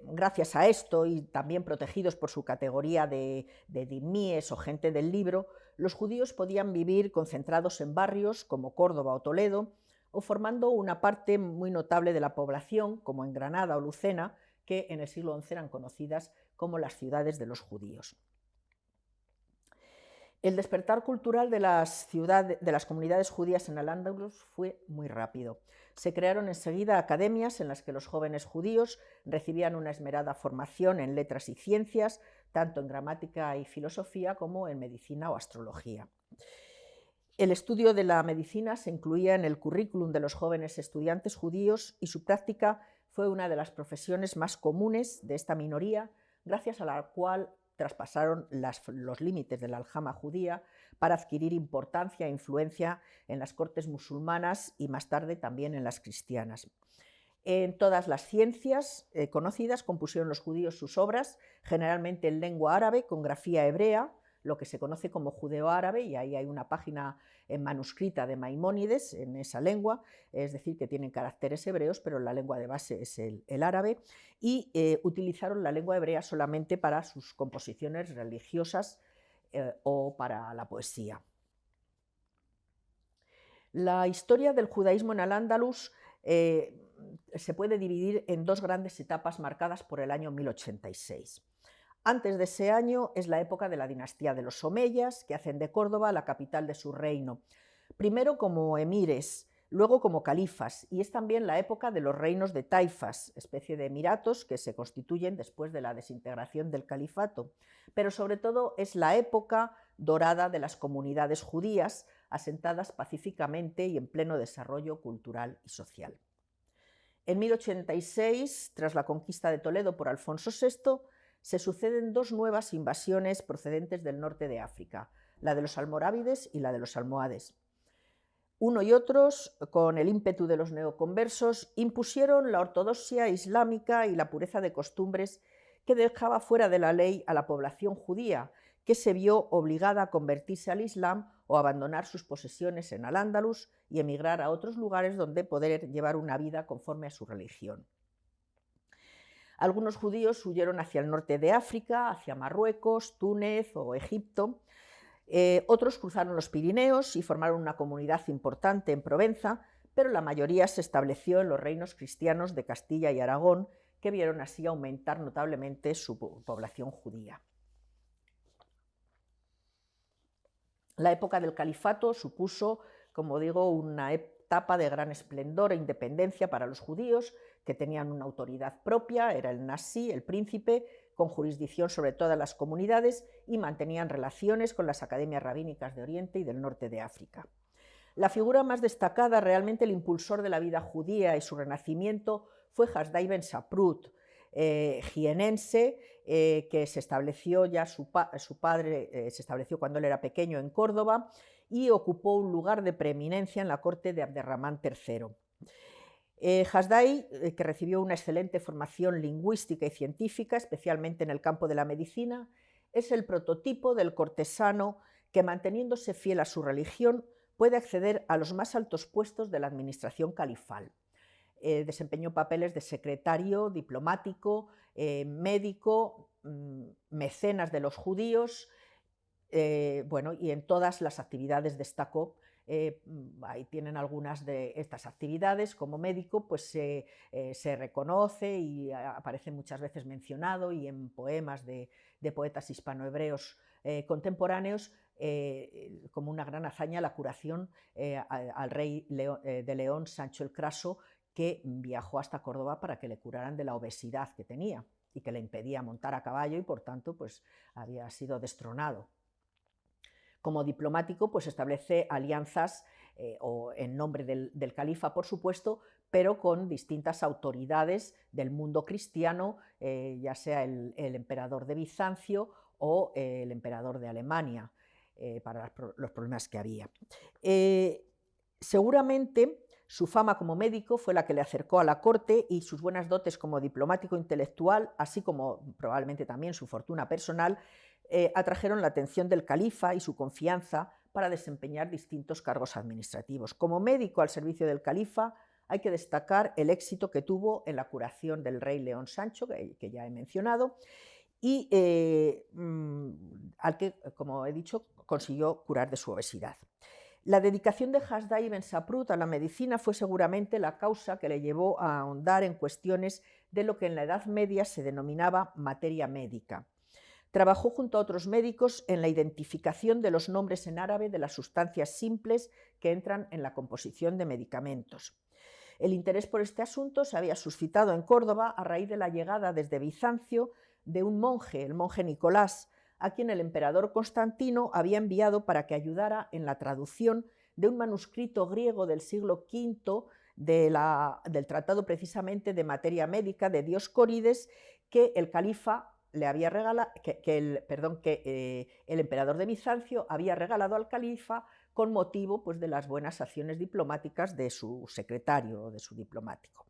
[SPEAKER 2] gracias a esto, y también protegidos por su categoría de dimíes o gente del libro, los judíos podían vivir concentrados en barrios como Córdoba o Toledo, o formando una parte muy notable de la población, como en Granada o Lucena, que en el siglo XI eran conocidas como las ciudades de los judíos. El despertar cultural de las comunidades judías en Al-Ándalus fue muy rápido. Se crearon enseguida academias en las que los jóvenes judíos recibían una esmerada formación en letras y ciencias, tanto en gramática y filosofía como en medicina o astrología. El estudio de la medicina se incluía en el currículum de los jóvenes estudiantes judíos y su práctica fue una de las profesiones más comunes de esta minoría, gracias a la cual traspasaron los límites de la aljama judía para adquirir importancia e influencia en las cortes musulmanas y más tarde también en las cristianas. En todas las ciencias conocidas compusieron los judíos sus obras, generalmente en lengua árabe con grafía hebrea, lo que se conoce como judeo-árabe, y ahí hay una página manuscrita de Maimónides en esa lengua, es decir, que tienen caracteres hebreos, pero la lengua de base es el árabe, y utilizaron la lengua hebrea solamente para sus composiciones religiosas o para la poesía. La historia del judaísmo en Al-Ándalus se puede dividir en dos grandes etapas marcadas por el año 1086. Antes de ese año es la época de la dinastía de los omeyas, que hacen de Córdoba la capital de su reino, primero como emires, luego como califas, y es también la época de los reinos de taifas, especie de emiratos que se constituyen después de la desintegración del califato, pero sobre todo es la época dorada de las comunidades judías asentadas pacíficamente y en pleno desarrollo cultural y social. En 1086, tras la conquista de Toledo por Alfonso VI, se suceden dos nuevas invasiones procedentes del norte de África, la de los almorávides y la de los almohades. Uno y otros, con el ímpetu de los neoconversos, impusieron la ortodoxia islámica y la pureza de costumbres que dejaba fuera de la ley a la población judía, que se vio obligada a convertirse al Islam o abandonar sus posesiones en Al-Ándalus y emigrar a otros lugares donde poder llevar una vida conforme a su religión. Algunos judíos huyeron hacia el norte de África, hacia Marruecos, Túnez o Egipto. Otros cruzaron los Pirineos y formaron una comunidad importante en Provenza, pero la mayoría se estableció en los reinos cristianos de Castilla y Aragón, que vieron así aumentar notablemente su población judía. La época del califato supuso, como digo, una etapa de gran esplendor e independencia para los judíos, que tenían una autoridad propia, era el Nasi, el príncipe, con jurisdicción sobre todas las comunidades, y mantenían relaciones con las academias rabínicas de Oriente y del norte de África. La figura más destacada, realmente el impulsor de la vida judía y su renacimiento, fue Hasdai ben Saprut, jienense, que se estableció ya, su padre se estableció cuando él era pequeño en Córdoba y ocupó un lugar de preeminencia en la corte de Abderramán III. Hasdai, que recibió una excelente formación lingüística y científica, especialmente en el campo de la medicina, es el prototipo del cortesano que, manteniéndose fiel a su religión, puede acceder a los más altos puestos de la administración califal. Desempeñó papeles de secretario, diplomático, médico, mecenas de los judíos, bueno, y en todas las actividades destacó. Ahí tienen algunas de estas actividades. Como médico, pues se reconoce y aparece muchas veces mencionado, y en poemas de poetas hispanohebreos contemporáneos, como una gran hazaña la curación al rey de León, Sancho el Craso, que viajó hasta Córdoba para que le curaran de la obesidad que tenía y que le impedía montar a caballo, y por tanto pues había sido destronado. Como diplomático, pues establece alianzas en nombre del califa, por supuesto, pero con distintas autoridades del mundo cristiano, ya sea el emperador de Bizancio o el emperador de Alemania, para los problemas que había. Seguramente su fama como médico fue la que le acercó a la corte, y sus buenas dotes como diplomático intelectual, así como probablemente también su fortuna personal, atrajeron la atención del califa y su confianza para desempeñar distintos cargos administrativos. Como médico al servicio del califa, hay que destacar el éxito que tuvo en la curación del rey León Sancho, que ya he mencionado, y al que, como he dicho, consiguió curar de su obesidad. La dedicación de Hasdai ben Saprut a la medicina fue seguramente la causa que le llevó a ahondar en cuestiones de lo que en la Edad Media se denominaba materia médica. Trabajó junto a otros médicos en la identificación de los nombres en árabe de las sustancias simples que entran en la composición de medicamentos. El interés por este asunto se había suscitado en Córdoba a raíz de la llegada desde Bizancio de un monje, el monje Nicolás, a quien el emperador Constantino había enviado para que ayudara en la traducción de un manuscrito griego del siglo V del tratado precisamente de materia médica de Dioscórides, que el califa le había regalado, que el emperador de Bizancio había regalado al califa con motivo, pues, de las buenas acciones diplomáticas de su secretario o de su diplomático.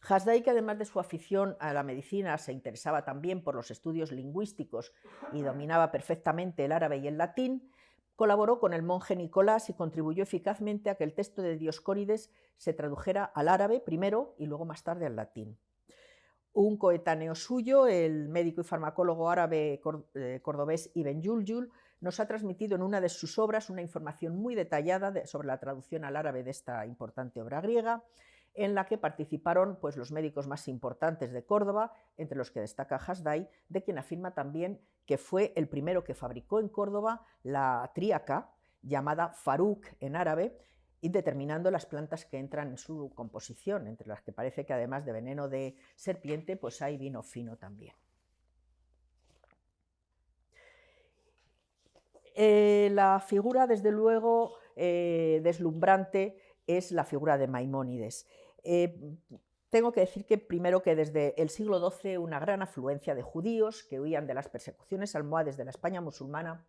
[SPEAKER 2] Hasdai, que además de su afición a la medicina se interesaba también por los estudios lingüísticos y dominaba perfectamente el árabe y el latín, colaboró con el monje Nicolás y contribuyó eficazmente a que el texto de Dioscórides se tradujera al árabe primero y luego más tarde al latín. Un coetáneo suyo, el médico y farmacólogo árabe cordobés Ibn Juljul, nos ha transmitido en una de sus obras una información muy detallada sobre la traducción al árabe de esta importante obra griega. en la que participaron pues, los médicos más importantes de Córdoba, entre los que destaca Hasdai, de quien afirma también que fue el primero que fabricó en Córdoba la tríaca, llamada Faruk en árabe, y determinando las plantas que entran en su composición, entre las que parece que además de veneno de serpiente, pues hay vino fino también. La figura, desde luego, deslumbrante es la figura de Maimónides. Tengo que decir que primero que desde el siglo XII una gran afluencia de judíos que huían de las persecuciones almohades de la España musulmana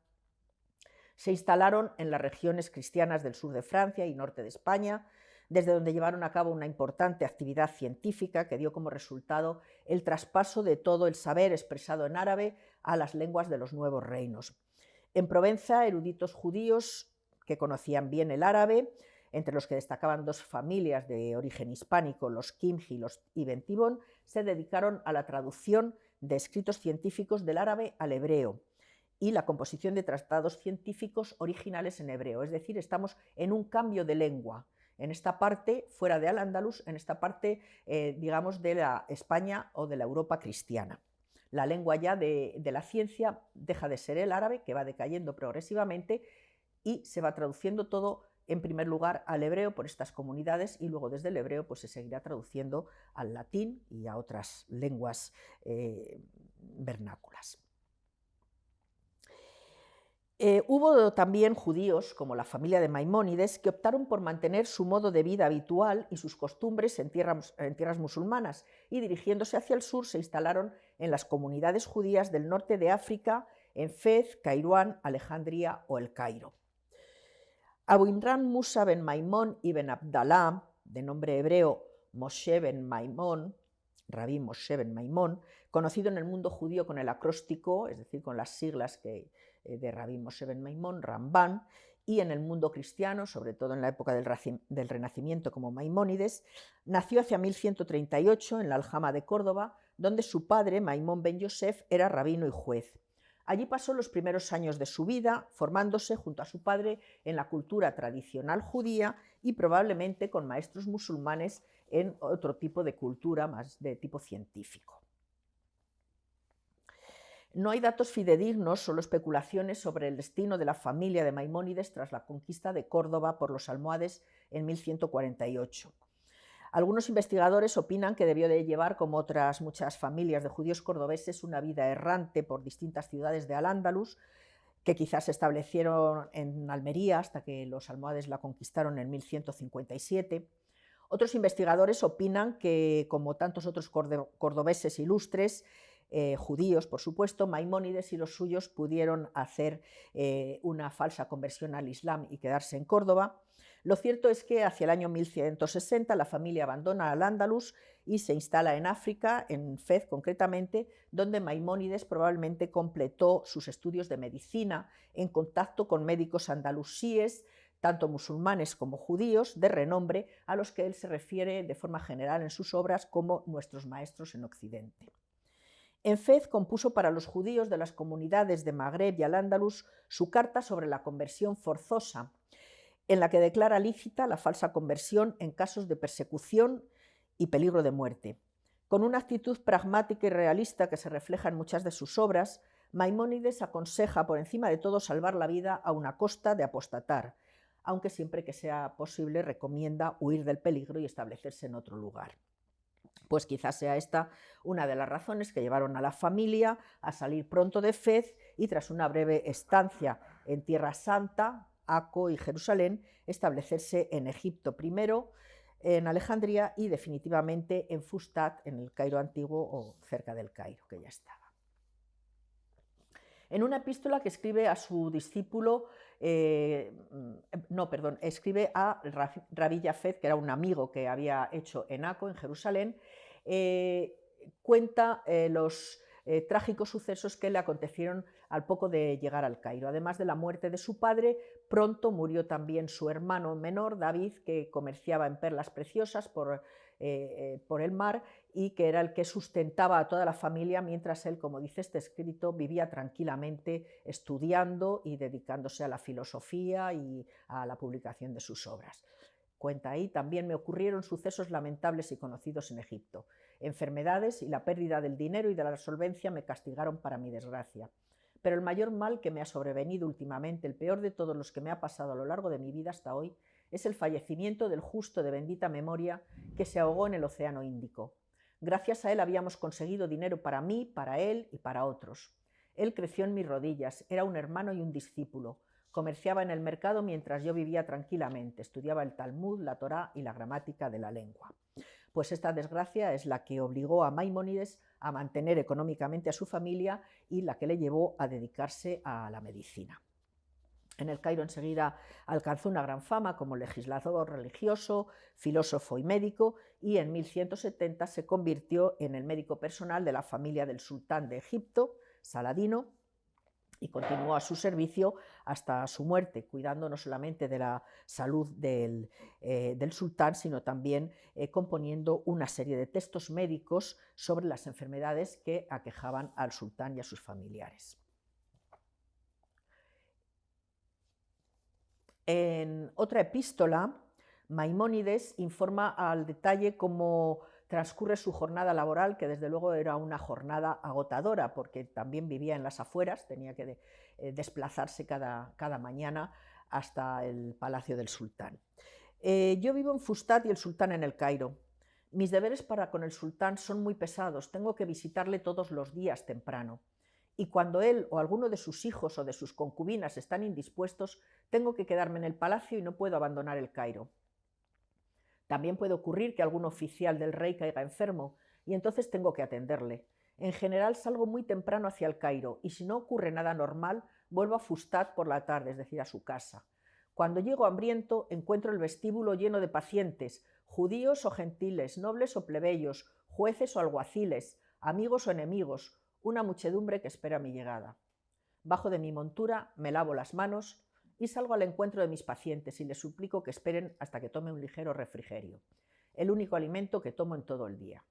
[SPEAKER 2] se instalaron en las regiones cristianas del sur de Francia y norte de España, desde donde llevaron a cabo una importante actividad científica que dio como resultado el traspaso de todo el saber expresado en árabe a las lenguas de los nuevos reinos. En Provenza, eruditos judíos que conocían bien el árabe, entre los que destacaban dos familias de origen hispánico, los Kimji y Bentibón, se dedicaron a la traducción de escritos científicos del árabe al hebreo y la composición de tratados científicos originales en hebreo. Es decir, estamos en un cambio de lengua. En esta parte, fuera de Al-Ándalus, en esta parte, digamos, de la España o de la Europa cristiana. La lengua ya de la ciencia deja de ser el árabe, que va decayendo progresivamente, y se va traduciendo todo, en primer lugar, al hebreo por estas comunidades, y luego desde el hebreo pues, se seguirá traduciendo al latín y a otras lenguas vernáculas. Hubo también judíos, como la familia de Maimónides, que optaron por mantener su modo de vida habitual y sus costumbres en tierras musulmanas, y dirigiéndose hacia el sur se instalaron en las comunidades judías del norte de África, en Fez, Kairouán, Alejandría o El Cairo. Abu Imran Musa ben Maimón ibn Abdalá, de nombre hebreo Moshe ben Maimón, Rabí Moshe ben Maimón, conocido en el mundo judío con el acróstico, es decir, con las siglas de Rabí Moshe ben Maimón, Ramban, y en el mundo cristiano, sobre todo en la época del Renacimiento como Maimónides, nació hacia 1138 en la Aljama de Córdoba, donde su padre, Maimón ben Yosef, era rabino y juez. Allí pasó los primeros años de su vida, formándose junto a su padre en la cultura tradicional judía y probablemente con maestros musulmanes en otro tipo de cultura, más de tipo científico. No hay datos fidedignos, solo especulaciones sobre el destino de la familia de Maimónides tras la conquista de Córdoba por los almohades en 1148. Algunos investigadores opinan que debió de llevar, como otras muchas familias de judíos cordobeses, una vida errante por distintas ciudades de Al-Ándalus, que quizás se establecieron en Almería hasta que los almohades la conquistaron en 1157. Otros investigadores opinan que, como tantos otros cordobeses ilustres, judíos, por supuesto, Maimónides y los suyos pudieron hacer una falsa conversión al Islam y quedarse en Córdoba. Lo cierto es que hacia el año 1160 la familia abandona Al-Ándalus y se instala en África, en Fez concretamente, donde Maimónides probablemente completó sus estudios de medicina en contacto con médicos andalusíes, tanto musulmanes como judíos, de renombre, a los que él se refiere de forma general en sus obras como nuestros maestros en Occidente. En Fez compuso para los judíos de las comunidades de Magreb y Al-Ándalus su carta sobre la conversión forzosa, en la que declara lícita la falsa conversión en casos de persecución y peligro de muerte. Con una actitud pragmática y realista que se refleja en muchas de sus obras, Maimónides aconseja por encima de todo salvar la vida a una costa de apostatar, aunque siempre que sea posible recomienda huir del peligro y establecerse en otro lugar. Pues quizás sea esta una de las razones que llevaron a la familia a salir pronto de Fez y tras una breve estancia en Tierra Santa, Acco y Jerusalén, establecerse en Egipto primero, en Alejandría y definitivamente en Fustat, en el Cairo antiguo o cerca del Cairo, que ya estaba. En una epístola que escribe a su discípulo, escribe a Rabí Jafet, que era un amigo que había hecho en Acco, en Jerusalén, cuenta los trágicos sucesos que le acontecieron al poco de llegar al Cairo. Además de la muerte de su padre, pronto murió también su hermano menor, David, que comerciaba en perlas preciosas por el mar y que era el que sustentaba a toda la familia, mientras él, como dice este escrito, vivía tranquilamente estudiando y dedicándose a la filosofía y a la publicación de sus obras. Cuenta ahí, también me ocurrieron sucesos lamentables y conocidos en Egipto. Enfermedades y la pérdida del dinero y de la solvencia me castigaron para mi desgracia. Pero el mayor mal que me ha sobrevenido últimamente, el peor de todos los que me ha pasado a lo largo de mi vida hasta hoy, es el fallecimiento del justo de bendita memoria que se ahogó en el Océano Índico. Gracias a él habíamos conseguido dinero para mí, para él y para otros. Él creció en mis rodillas, era un hermano y un discípulo. Comerciaba en el mercado mientras yo vivía tranquilamente, estudiaba el Talmud, la Torá y la gramática de la lengua. Pues esta desgracia es la que obligó a Maimónides a mantener económicamente a su familia y la que le llevó a dedicarse a la medicina. En el Cairo enseguida alcanzó una gran fama como legislador religioso, filósofo y médico, y en 1170 se convirtió en el médico personal de la familia del sultán de Egipto, Saladino, y continuó a su servicio hasta su muerte, cuidando no solamente de la salud del sultán, sino también componiendo una serie de textos médicos sobre las enfermedades que aquejaban al sultán y a sus familiares. En otra epístola, Maimónides informa al detalle cómo transcurre su jornada laboral, que desde luego era una jornada agotadora, porque también vivía en las afueras, tenía que desplazarse cada mañana hasta el palacio del sultán. Yo vivo en Fustat y el sultán en el Cairo. Mis deberes para con el sultán son muy pesados, tengo que visitarle todos los días temprano. Y cuando él o alguno de sus hijos o de sus concubinas están indispuestos, tengo que quedarme en el palacio y no puedo abandonar el Cairo. También puede ocurrir que algún oficial del rey caiga enfermo y entonces tengo que atenderle. En general salgo muy temprano hacia el Cairo y si no ocurre nada normal, vuelvo a Fustat por la tarde, es decir, a su casa. Cuando llego hambriento, encuentro el vestíbulo lleno de pacientes, judíos o gentiles, nobles o plebeyos, jueces o alguaciles, amigos o enemigos, una muchedumbre que espera mi llegada. Bajo de mi montura, me lavo las manos y salgo al encuentro de mis pacientes y les suplico que esperen hasta que tome un ligero refrigerio, el único alimento que tomo en todo el día.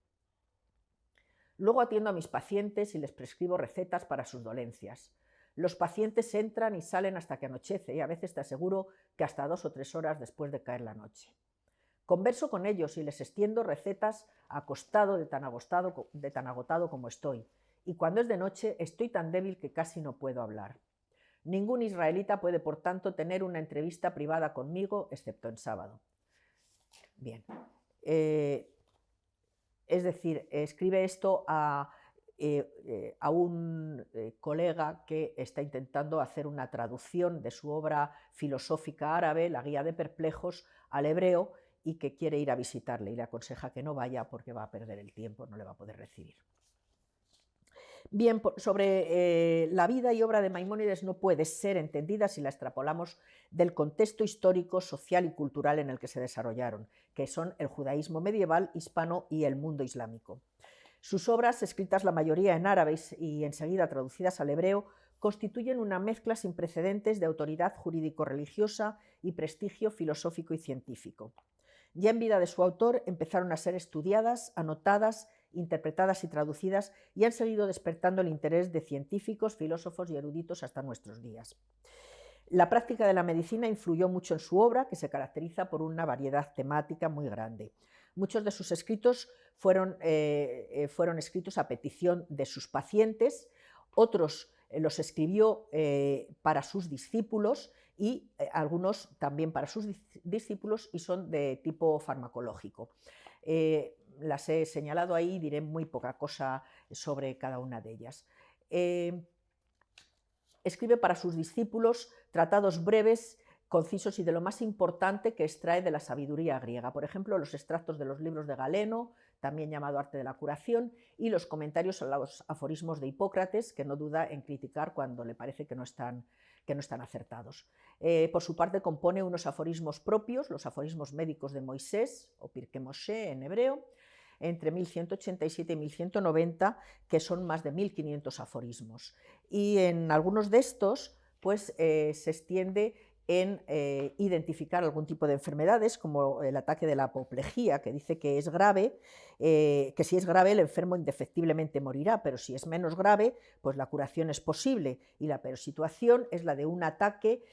[SPEAKER 2] Luego atiendo a mis pacientes y les prescribo recetas para sus dolencias. Los pacientes entran y salen hasta que anochece y a veces te aseguro que hasta 2 o 3 horas después de caer la noche. Converso con ellos y les extiendo recetas acostado de tan agotado como estoy, y cuando es de noche estoy tan débil que casi no puedo hablar. Ningún israelita puede, por tanto, tener una entrevista privada conmigo, excepto en sábado. Bien. Es decir, escribe esto a un colega que está intentando hacer una traducción de su obra filosófica árabe, La Guía de Perplejos, al hebreo, y que quiere ir a visitarle y le aconseja que no vaya porque va a perder el tiempo, no le va a poder recibir. Bien, sobre la vida y obra de Maimónides no puede ser entendida si la extrapolamos del contexto histórico, social y cultural en el que se desarrollaron, que son el judaísmo medieval, hispano y el mundo islámico. Sus obras, escritas la mayoría en árabe y enseguida traducidas al hebreo, constituyen una mezcla sin precedentes de autoridad jurídico-religiosa y prestigio filosófico y científico. Ya en vida de su autor empezaron a ser estudiadas, anotadas, interpretadas y traducidas y han seguido despertando el interés de científicos, filósofos y eruditos hasta nuestros días. La práctica de la medicina influyó mucho en su obra, que se caracteriza por una variedad temática muy grande. Muchos de sus escritos fueron escritos a petición de sus pacientes, otros los escribió para sus discípulos y algunos también para sus discípulos y son de tipo farmacológico. Las he señalado ahí, diré muy poca cosa sobre cada una de ellas. Escribe para sus discípulos tratados breves, concisos y de lo más importante que extrae de la sabiduría griega. Por ejemplo, los extractos de los libros de Galeno, también llamado Arte de la Curación, y los comentarios a los aforismos de Hipócrates, que no duda en criticar cuando le parece que no están acertados. Por su parte, compone unos aforismos propios, los aforismos médicos de Moisés, o Pirkei Moshe en hebreo, entre 1187 y 1190, que son más de 1500 aforismos. Y en algunos de estos pues, se extiende en identificar algún tipo de enfermedades, como el ataque de la apoplejía, que dice que es grave, que si es grave el enfermo indefectiblemente morirá, pero si es menos grave, pues la curación es posible. Y la peor situación es la de un ataque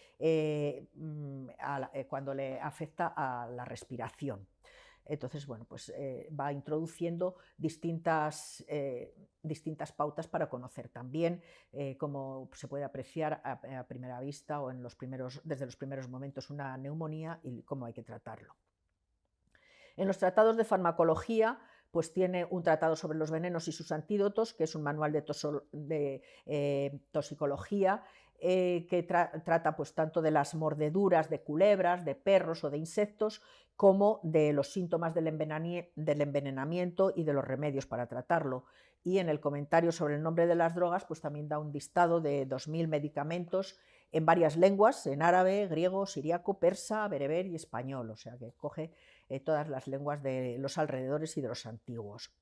[SPEAKER 2] cuando le afecta a la respiración. Entonces, bueno, pues va introduciendo distintas pautas para conocer también, como se puede apreciar a primera vista o desde los primeros momentos, una neumonía y cómo hay que tratarlo. En los tratados de farmacología, pues tiene un tratado sobre los venenos y sus antídotos, que es un manual de toxicología, que trata pues tanto de las mordeduras de culebras, de perros o de insectos, como de los síntomas del envenenamiento y de los remedios para tratarlo. Y en el comentario sobre el nombre de las drogas, pues también da un listado de 2000 medicamentos en varias lenguas, en árabe, griego, siríaco, persa, bereber y español, o sea que coge todas las lenguas de los alrededores y de los antiguos.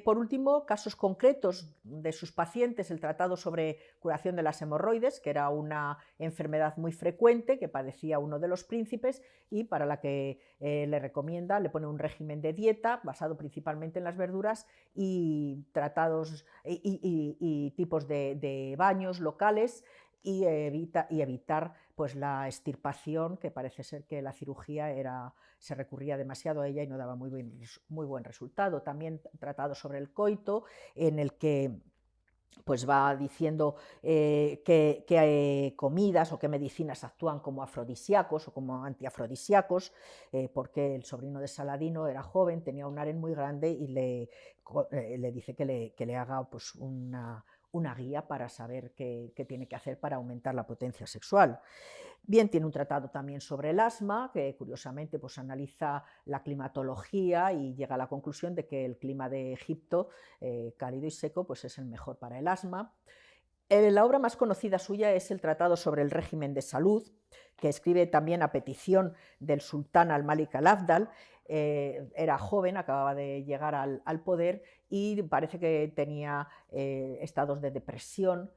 [SPEAKER 2] Por último, casos concretos de sus pacientes, el tratado sobre curación de las hemorroides, que era una enfermedad muy frecuente que padecía uno de los príncipes y para la que le pone un régimen de dieta basado principalmente en las verduras y tratados y tipos de baños locales y evitar pues, la extirpación, que parece ser que la cirugía se recurría demasiado a ella y no daba muy buen resultado. También tratado sobre el coito, en el que pues va diciendo qué comidas o qué medicinas actúan como afrodisíacos o como antiafrodisíacos, porque el sobrino de Saladino era joven, tenía un harén muy grande y le dice que le haga pues, una guía para saber qué tiene que hacer para aumentar la potencia sexual. Bien, tiene un tratado también sobre el asma, que curiosamente pues, analiza la climatología y llega a la conclusión de que el clima de Egipto, cálido y seco, pues, es el mejor para el asma. La obra más conocida suya es el Tratado sobre el régimen de salud, que escribe también a petición del sultán al-Malik al-Afdal. Era joven, acababa de llegar al poder y parece que tenía estados de depresión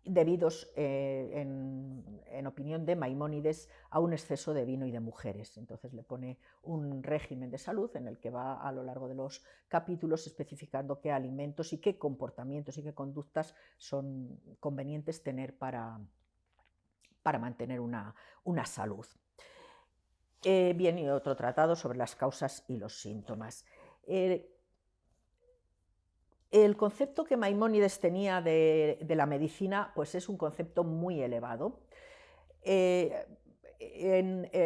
[SPEAKER 2] debidos, en opinión de Maimónides, a un exceso de vino y de mujeres. Entonces le pone un régimen de salud en el que va a lo largo de los capítulos especificando qué alimentos y qué comportamientos y qué conductas son convenientes tener para mantener una salud. Bien, y otro tratado sobre las causas y los síntomas. El concepto que Maimónides tenía de la medicina pues es un concepto muy elevado.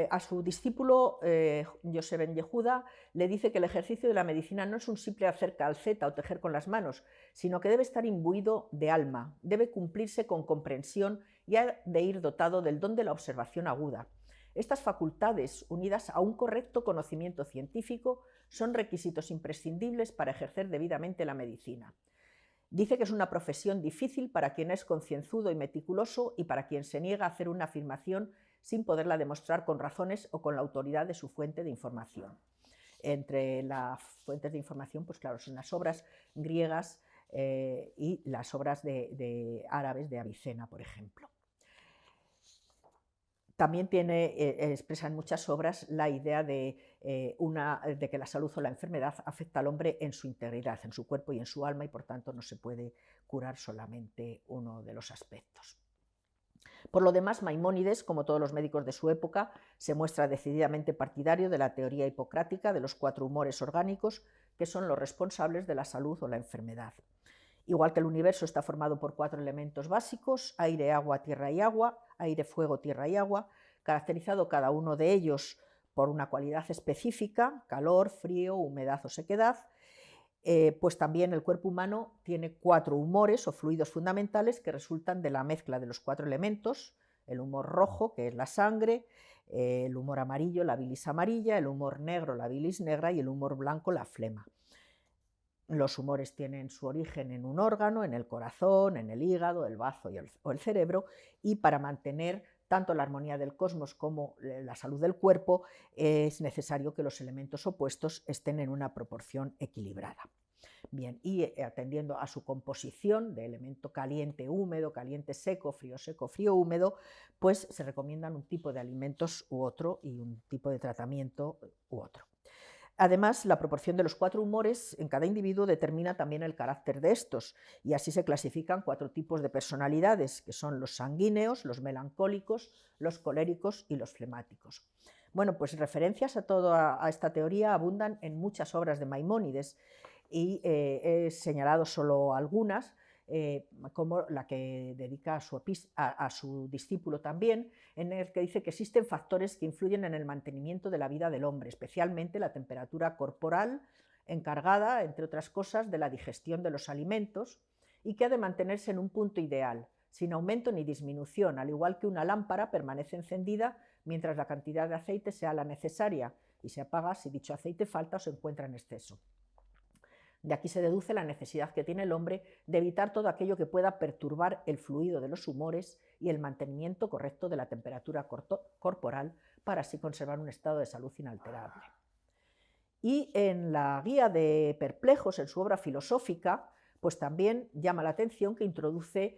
[SPEAKER 2] A su discípulo Yosef ben Yehuda le dice que el ejercicio de la medicina no es un simple hacer calceta o tejer con las manos, sino que debe estar imbuido de alma, debe cumplirse con comprensión y ha de ir dotado del don de la observación aguda. Estas facultades, unidas a un correcto conocimiento científico, son requisitos imprescindibles para ejercer debidamente la medicina. Dice que es una profesión difícil para quien es concienzudo y meticuloso y para quien se niega a hacer una afirmación sin poderla demostrar con razones o con la autoridad de su fuente de información. Entre las fuentes de información, pues claro, son las obras griegas y las obras de árabes de Avicena, por ejemplo. También expresa en muchas obras la idea de que la salud o la enfermedad afecta al hombre en su integridad, en su cuerpo y en su alma, y por tanto no se puede curar solamente uno de los aspectos. Por lo demás, Maimónides, como todos los médicos de su época, se muestra decididamente partidario de la teoría hipocrática de los 4 humores orgánicos, que son los responsables de la salud o la enfermedad. Igual que el universo está formado por 4 elementos básicos, aire, agua, tierra y agua, aire, fuego, tierra y agua, caracterizado cada uno de ellos por una cualidad específica, calor, frío, humedad o sequedad, pues también el cuerpo humano tiene 4 humores o fluidos fundamentales que resultan de la mezcla de los 4 elementos, el humor rojo, que es la sangre, el humor amarillo, la bilis amarilla, el humor negro, la bilis negra y el humor blanco, la flema. Los humores tienen su origen en un órgano, en el corazón, en el hígado, el bazo o el cerebro, y para mantener tanto la armonía del cosmos como la salud del cuerpo es necesario que los elementos opuestos estén en una proporción equilibrada. Bien, y atendiendo a su composición de elemento caliente-húmedo, caliente-seco, frío-seco, frío-húmedo, pues se recomiendan un tipo de alimentos u otro y un tipo de tratamiento u otro. Además, la proporción de los 4 humores en cada individuo determina también el carácter de estos, y así se clasifican 4 tipos de personalidades, que son los sanguíneos, los melancólicos, los coléricos y los flemáticos. Bueno, pues referencias a toda esta teoría abundan en muchas obras de Maimónides, y he señalado solo algunas, como la que dedica a su discípulo también, en el que dice que existen factores que influyen en el mantenimiento de la vida del hombre, especialmente la temperatura corporal, encargada, entre otras cosas, de la digestión de los alimentos, y que ha de mantenerse en un punto ideal, sin aumento ni disminución, al igual que una lámpara permanece encendida mientras la cantidad de aceite sea la necesaria, y se apaga si dicho aceite falta o se encuentra en exceso. De aquí se deduce la necesidad que tiene el hombre de evitar todo aquello que pueda perturbar el fluido de los humores y el mantenimiento correcto de la temperatura corporal para así conservar un estado de salud inalterable. Y en la Guía de Perplejos, en su obra filosófica, pues también llama la atención que introduce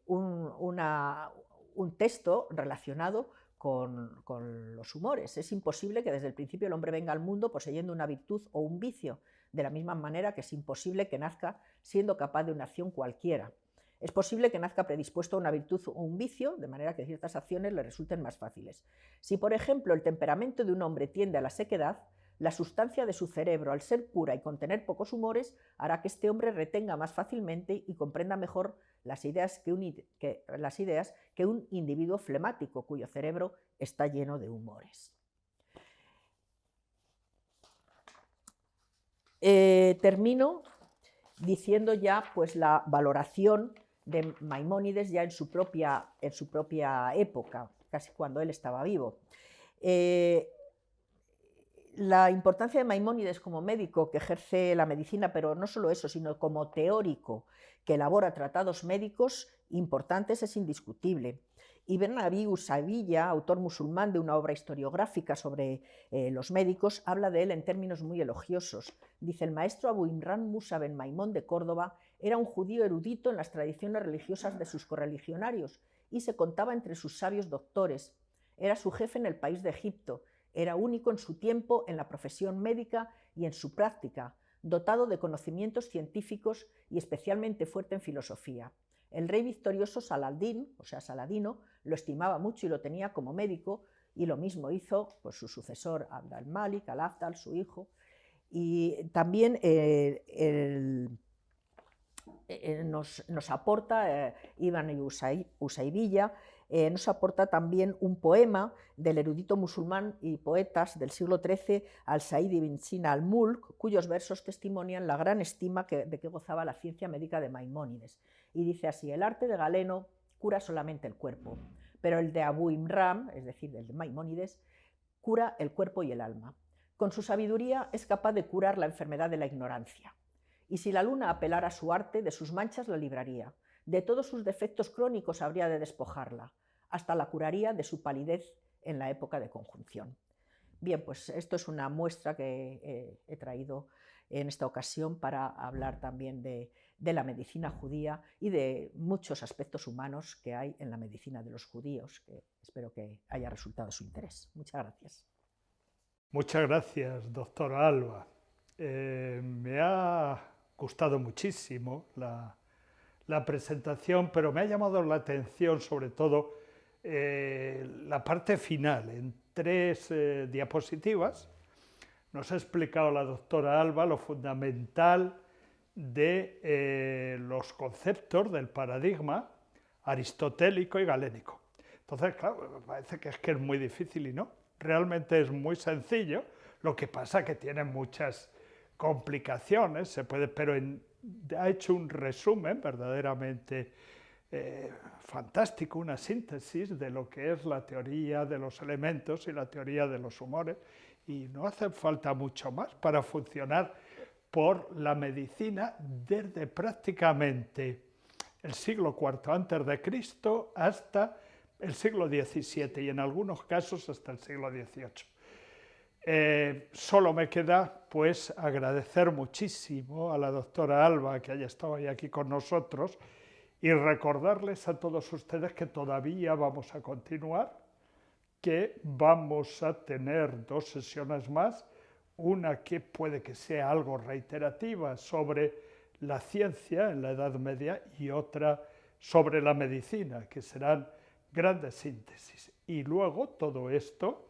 [SPEAKER 2] un texto relacionado con los humores. Es imposible que desde el principio el hombre venga al mundo poseyendo una virtud o un vicio, de la misma manera que es imposible que nazca siendo capaz de una acción cualquiera. Es posible que nazca predispuesto a una virtud o un vicio, de manera que ciertas acciones le resulten más fáciles. Si, por ejemplo, el temperamento de un hombre tiende a la sequedad, la sustancia de su cerebro, al ser pura y contener pocos humores, hará que este hombre retenga más fácilmente y comprenda mejor las ideas que un individuo flemático, cuyo cerebro está lleno de humores. Termino diciendo ya pues, la valoración de Maimónides ya en su propia época, casi cuando él estaba vivo. La importancia de Maimónides como médico que ejerce la medicina, pero no solo eso, sino como teórico que elabora tratados médicos importantes, es indiscutible. Ibn Abi Usaybiya, autor musulmán de una obra historiográfica sobre los médicos, habla de él en términos muy elogiosos. Dice: el maestro Abu Imran Musa ben Maimón de Córdoba era un judío erudito en las tradiciones religiosas de sus correligionarios y se contaba entre sus sabios doctores. Era su jefe en el país de Egipto. Era único en su tiempo en la profesión médica y en su práctica, dotado de conocimientos científicos y especialmente fuerte en filosofía. El rey victorioso Saladino, lo estimaba mucho y lo tenía como médico, y lo mismo hizo pues, su sucesor Abd al-Malik, al-Afdal, su hijo. Y también nos aporta Ibn Usaybiya, nos aporta también un poema del erudito musulmán y poetas del siglo XIII, al-Said ibn Sina al-Mulk, cuyos versos testimonian la gran estima de que gozaba la ciencia médica de Maimónides. Y dice así: el arte de Galeno cura solamente el cuerpo, pero el de Abu Imran, es decir, el de Maimónides, cura el cuerpo y el alma. Con su sabiduría es capaz de curar la enfermedad de la ignorancia. Y si la luna apelara a su arte, de sus manchas la libraría, de todos sus defectos crónicos habría de despojarla, hasta la curaría de su palidez en la época de conjunción. Bien, pues esto es una muestra que he traído en esta ocasión para hablar también de la medicina judía y de muchos aspectos humanos que hay en la medicina de los judíos, que espero que haya resultado de su interés. Muchas gracias.
[SPEAKER 1] Muchas gracias, doctora Alba. Me ha gustado muchísimo la presentación, pero me ha llamado la atención sobre todo la parte final. En 3 diapositivas nos ha explicado la doctora Alba lo fundamental de los conceptos del paradigma aristotélico y galénico. Entonces, claro, me parece que es muy difícil y no. Realmente es muy sencillo, lo que pasa es que tiene muchas complicaciones, pero ha hecho un resumen verdaderamente fantástico, una síntesis de lo que es la teoría de los elementos y la teoría de los humores, y no hace falta mucho más para funcionar por la medicina desde prácticamente el siglo IV antes de Cristo hasta el siglo XVII y en algunos casos hasta el siglo XVIII. Solo me queda pues agradecer muchísimo a la doctora Alba que haya estado hoy aquí con nosotros y recordarles a todos ustedes que todavía vamos a continuar, que vamos a tener 2 sesiones más, una que puede que sea algo reiterativa sobre la ciencia en la Edad Media y otra sobre la medicina, que serán grandes síntesis. Y luego todo esto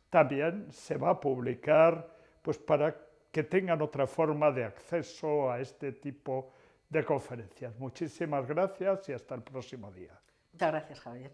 [SPEAKER 1] también se va a publicar pues, para que tengan otra forma de acceso a este tipo de conferencias. Muchísimas gracias y hasta el próximo día.
[SPEAKER 2] Muchas gracias, Javier.